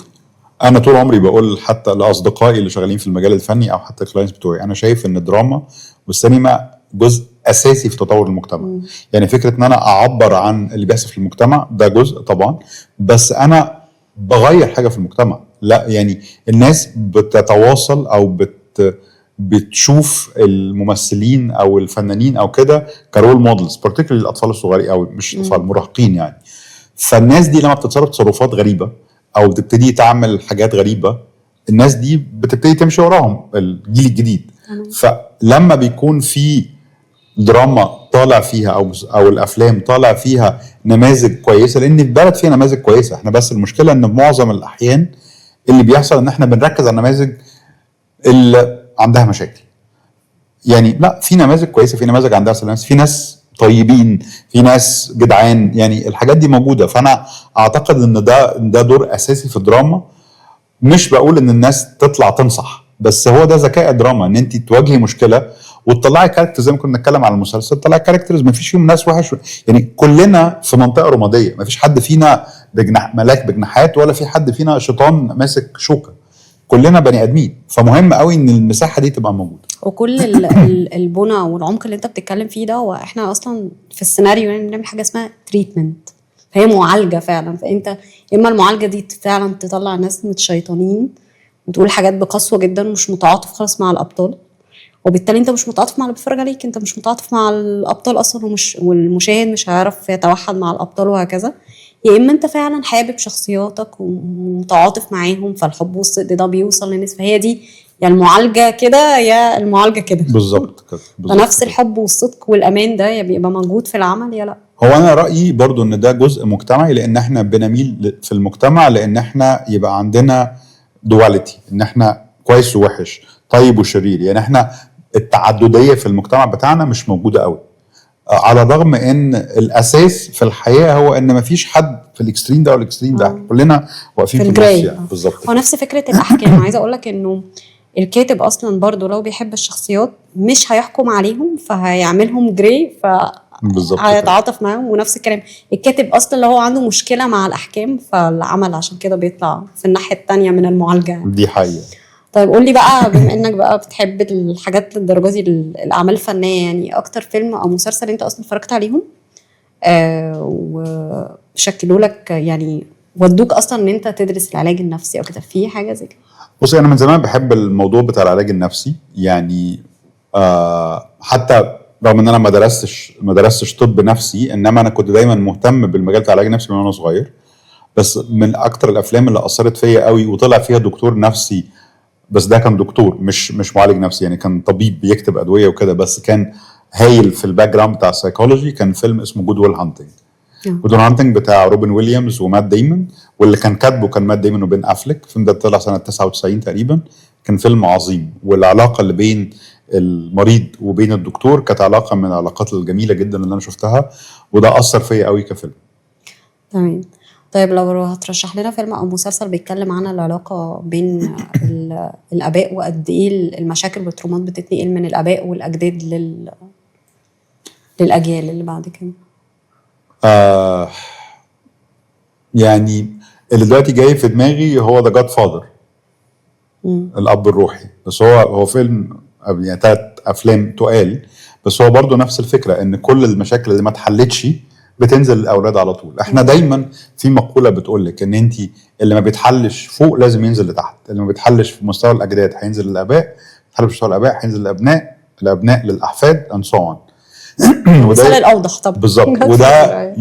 انا طول عمري بقول حتى لاصدقائي اللي شغالين في المجال الفني او حتى الكلاينتس بتوعي، انا شايف ان الدراما والسينما جزء اساسي في تطور المجتمع. يعني فكره ان انا اعبر عن اللي بيحصل في المجتمع ده جزء طبعا، بس انا بغير حاجه في المجتمع. لا يعني الناس بتتواصل او بتشوف الممثلين او الفنانين او كده كرول مودلز، particularly الاطفال الصغيرين او مش اطفال، مراهقين يعني. فالناس دي لما بتتصرف تصرفات غريبه او بتبتدي تعمل حاجات غريبه، الناس دي بتبتدي تمشي وراهم، الجيل الجديد. فلما بيكون في دراما طالع فيها او الافلام طالع فيها نماذج كويسه، لان البلد فيها نماذج كويسه احنا، بس المشكله ان معظم الاحيان اللي بيحصل ان احنا بنركز على النماذج اللي عندها مشاكل. يعني لا، في نماذج كويسه، في نماذج عندها سلام، في ناس طيبين، في ناس جدعان، يعني الحاجات دي موجوده. فانا اعتقد ان ده دور اساسي في الدراما. مش بقول ان الناس تطلع تنصح، بس هو ده ذكاء الدراما، ان انت تواجهي مشكله وتطلعي كاركتر. زي ما كنا بنتكلم على المسلسل، تطلعي كاركترز ما فيش فيهم ناس وحش، يعني كلنا في منطقه رماديه، ما فيش حد فينا ملاك بجناحات، ولا في حد فينا شيطان ماسك شوكه، كلنا بني ادمين. فمهم قوي ان المساحه دي تبقى موجوده. وكل البنى والعمق اللي انت بتتكلم فيه ده، واحنا اصلا في السيناريو يعني بنعمل حاجه اسمها تريتمنت، فهي معالجه فعلا. فانت اما المعالجه دي فعلا تطلع ناس متشيطانين وتقول حاجات بقسوه جدا ومش متعاطف خالص مع الابطال، وبالتالي انت مش متعاطف مع اللي بيتفرج عليك، انت مش متعاطف مع الابطال اصلا، والمشاهد مش هيعرف يتوحد مع الابطال وهكذا. يا اما انت فعلا حابب شخصياتك ومتعاطف معاهم، فالحب والصدق ده بيوصل للناس. فهي دي يا المعالجه كده يا المعالجه كده. بالظبط كده. فنفس الحب والصدق والامان ده يا بيبقى موجود في العمل يا لا. هو انا رايي برضو ان ده جزء مجتمعي، لان احنا بنميل في المجتمع لان احنا يبقى عندنا دواليتي، ان احنا كويس ووحش، طيب وشرير. يعني احنا التعدديه في المجتمع بتاعنا مش موجوده قوي، على الرغم ان الاساس في الحياه هو ان مفيش حد في الاكستريم ده والاكستريم ده، كلنا واقفين في النص يعني. بالظبط. هو نفس فكره الاحكام. عايزه اقول لك انه الكاتب اصلا برضو لو بيحب الشخصيات مش هيحكم عليهم، فهيعملهم جراي، هيتعاطف معاهم. ونفس الكلام الكاتب اصلا اللي هو عنده مشكله مع الاحكام، فالعمل عشان كده بيطلع في الناحيه التانية من المعالجه. دي حقيقه. طيب قول لي بقى، بما انك بقى بتحب الحاجات للدرجه دي، الاعمال الفنيه، يعني اكتر فيلم او مسلسل انت اصلا اتفرجت عليهم وشكلوا لك، يعني ودوك اصلا ان انت تدرس العلاج النفسي او كده، في حاجه زي كده؟ بصي، انا من زمان بحب الموضوع بتاع العلاج النفسي، يعني حتى رغم ان انا ما درستش طب نفسي، انما انا كنت دايما مهتم بالمجال بتاع العلاج النفسي من وانا صغير. بس من اكتر الافلام اللي اثرت فيا قوي وطلع فيها دكتور نفسي، بس ده كان دكتور مش معالج نفسي، يعني كان طبيب بيكتب ادويه وكده، بس كان هايل في الباك جراوند بتاع السايكولوجي. كان فيلم اسمه جود ويل هانتنج. جود ويل هانتنج بتاع روبن ويليامز ومات ديمون، واللي كان كاتبه كان مات ديمون وبين افليك. الفيلم ده طلع سنه 99 تقريبا. كان فيلم عظيم، والعلاقه اللي بين المريض وبين الدكتور كانت علاقه من العلاقات الجميله جدا اللي انا شفتها، وده اثر فيا قوي كفيلم. تمام. طيب لو هترشح لنا فيلم او مسلسل بيتكلم عن العلاقه بين الاباء، وقد ايه المشاكل والترومات بتتنقل من الاباء والاجداد للاجيال اللي بعد كده. يعني اللي دلوقتي جاي في دماغي هو ذا جاد فاذر، الاب الروحي. بس هو فيلم يعني 3 افلام تقال، بس هو برضو نفس الفكره، ان كل المشاكل اللي ما اتحلتش بتنزل للاولاد على طول. احنا دايما في مقوله بتقول لك ان انت اللي ما بيتحلش فوق لازم ينزل لتحت، اللي ما بيتحلش في مستوى الاجداد هينزل للاباء، بيتحل في مستوى الاباء هينزل للابناء، الابناء للاحفاد and so on. المثال الاوضح طبعا. بالظبط. وده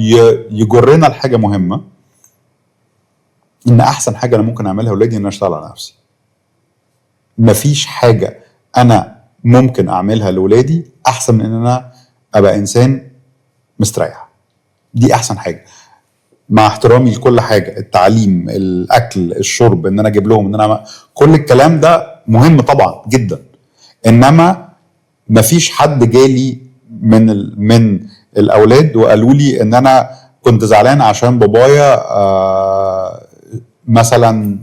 يجرنا لحاجه مهمه، ان احسن حاجه انا ممكن اعملها لاولادي ان انا اشتغل على نفسي. مفيش حاجه انا ممكن اعملها لاولادي احسن من ان انا ابقى انسان مستريح. دي احسن حاجه، مع احترامي لكل حاجه، التعليم، الاكل، الشرب، ان انا اجيب لهم، ان انا كل الكلام ده مهم طبعا جدا. انما مفيش حد جالي من الاولاد وقالوا لي ان انا كنت زعلان عشان بابايا مثلا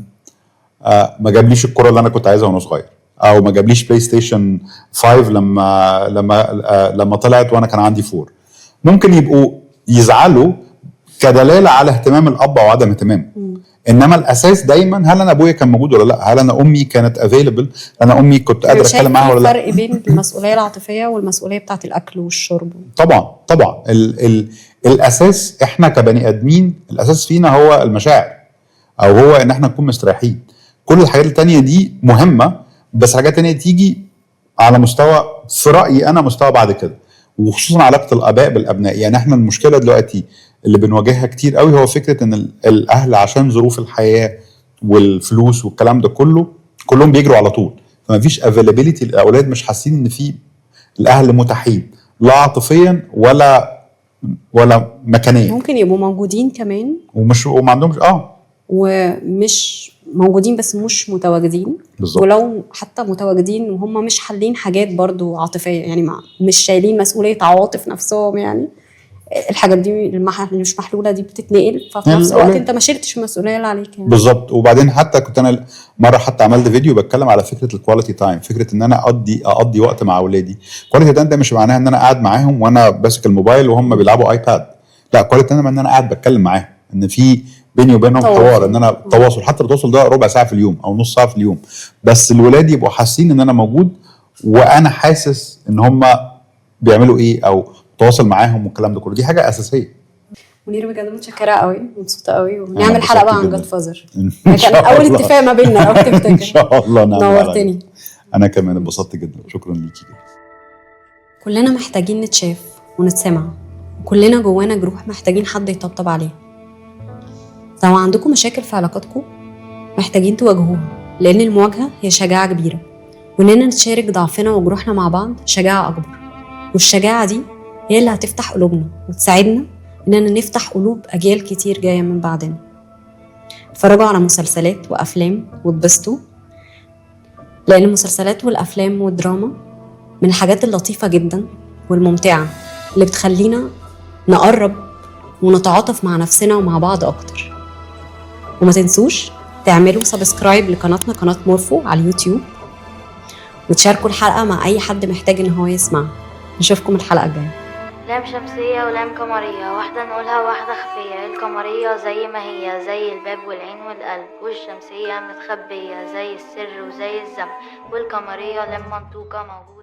ما جابليش الكرة اللي انا كنت عايزها وانا صغير، او ما جابليش بلاي ستيشن 5 لما طلعت وانا كان عندي 4. ممكن يبقوا يزعلوا كدلاله على اهتمام الاب او عدم اهتمامه، انما الاساس دايما هل انا ابويا كان موجود ولا لا، هل انا امي كانت افيلبل، انا امي كنت قادر اتكلم معاها ولا لا. فرق بين المسؤوليه العاطفيه والمسؤوليه بتاعه الاكل والشرب. طبعا الاساس احنا كبني ادمين الاساس فينا هو المشاعر، او هو ان احنا نكون مستريحين. كل الحاجات التانية دي مهمه، بس حاجات تانية تيجي على مستوى في رايي انا مستوى بعد كده، وخصوصا علاقه الاباء بالابناء. يعني احنا المشكله دلوقتي اللي بنواجهها كتير قوي هو فكره ان الاهل عشان ظروف الحياه والفلوس والكلام ده كلهم بيجروا على طول، فما فيش افيلابيلتي للاولاد، مش حاسين ان في الاهل متاحين لا عاطفيا ولا مكانيا. ممكن يبقوا موجودين كمان وما عندهمش ومش موجودين بس مش متواجدين بالظبط. ولو حتى متواجدين وهم مش حالين حاجات برضو عاطفيه، يعني مش شايلين مسؤوليه عواطف نفسهم. يعني الحاجات دي اللي مش محلوله دي بتتنقل، ففي نفس الوقت انت ما شلتش المسؤوليه اللي عليك يعني. بالظبط. وبعدين حتى كنت انا مره حتى عملت فيديو بتكلم على فكره الكواليتي تايم، فكره ان انا اقضي وقت مع اولادي. كواليتي تايم ده مش معناها ان انا قاعد معاهم وانا ماسك الموبايل وهم بيلعبوا ايباد، لا كواليتي تايم ان انا قاعد بتكلم معاهم، ان في بيني وبينهم حوار، ان انا تواصل، حتى التواصل ده ربع ساعه في اليوم او نص ساعه في اليوم، بس الولاد يبقوا حاسين ان انا موجود وانا حاسس ان هم بيعملوا ايه او تواصل معاهم والكلام ده كله. دي حاجه اساسيه. منير بجد متشكره قوي، مبسوطه قوي، ونعمل حلقه بقى عن جاد فازر. كان اول اتفاق ما بيننا لو تفتكر. ان شاء الله نورتني. انا كمان اتبسطت جدا، شكرا ليكي جدا. كلنا محتاجين نتشاف ونتسمع، وكلنا جوانا جروح محتاجين حد يطبطب عليها. لو عندكم مشاكل في علاقاتكم محتاجين تواجهوها، لان المواجهه هي شجاعه كبيره، واننا نشارك ضعفنا وجروحنا مع بعض شجاعه اكبر، والشجاعه دي هي اللي هتفتح قلوبنا وتساعدنا اننا نفتح قلوب اجيال كتير جايه من بعدنا. اتفرجوا على مسلسلات وافلام واتبسطوا، لان المسلسلات والافلام والدراما من الحاجات اللطيفه جدا والممتعه اللي بتخلينا نقرب ونتعاطف مع نفسنا ومع بعض اكتر. وما تنسوش تعملوا سبسكرايب لقناتنا، قناه مورفو على اليوتيوب، وتشاركوا الحلقه مع اي حد محتاج ان هو يسمع. نشوفكم الحلقه الجايه. لام شمسية ولام قمرية، واحدة نقولها واحدة خفية. القمرية زي ما هي زي الباب والعين والقلب، والشمسية متخبية زي السر وزي الذنب، والقمرية لام منطوقة موجودة.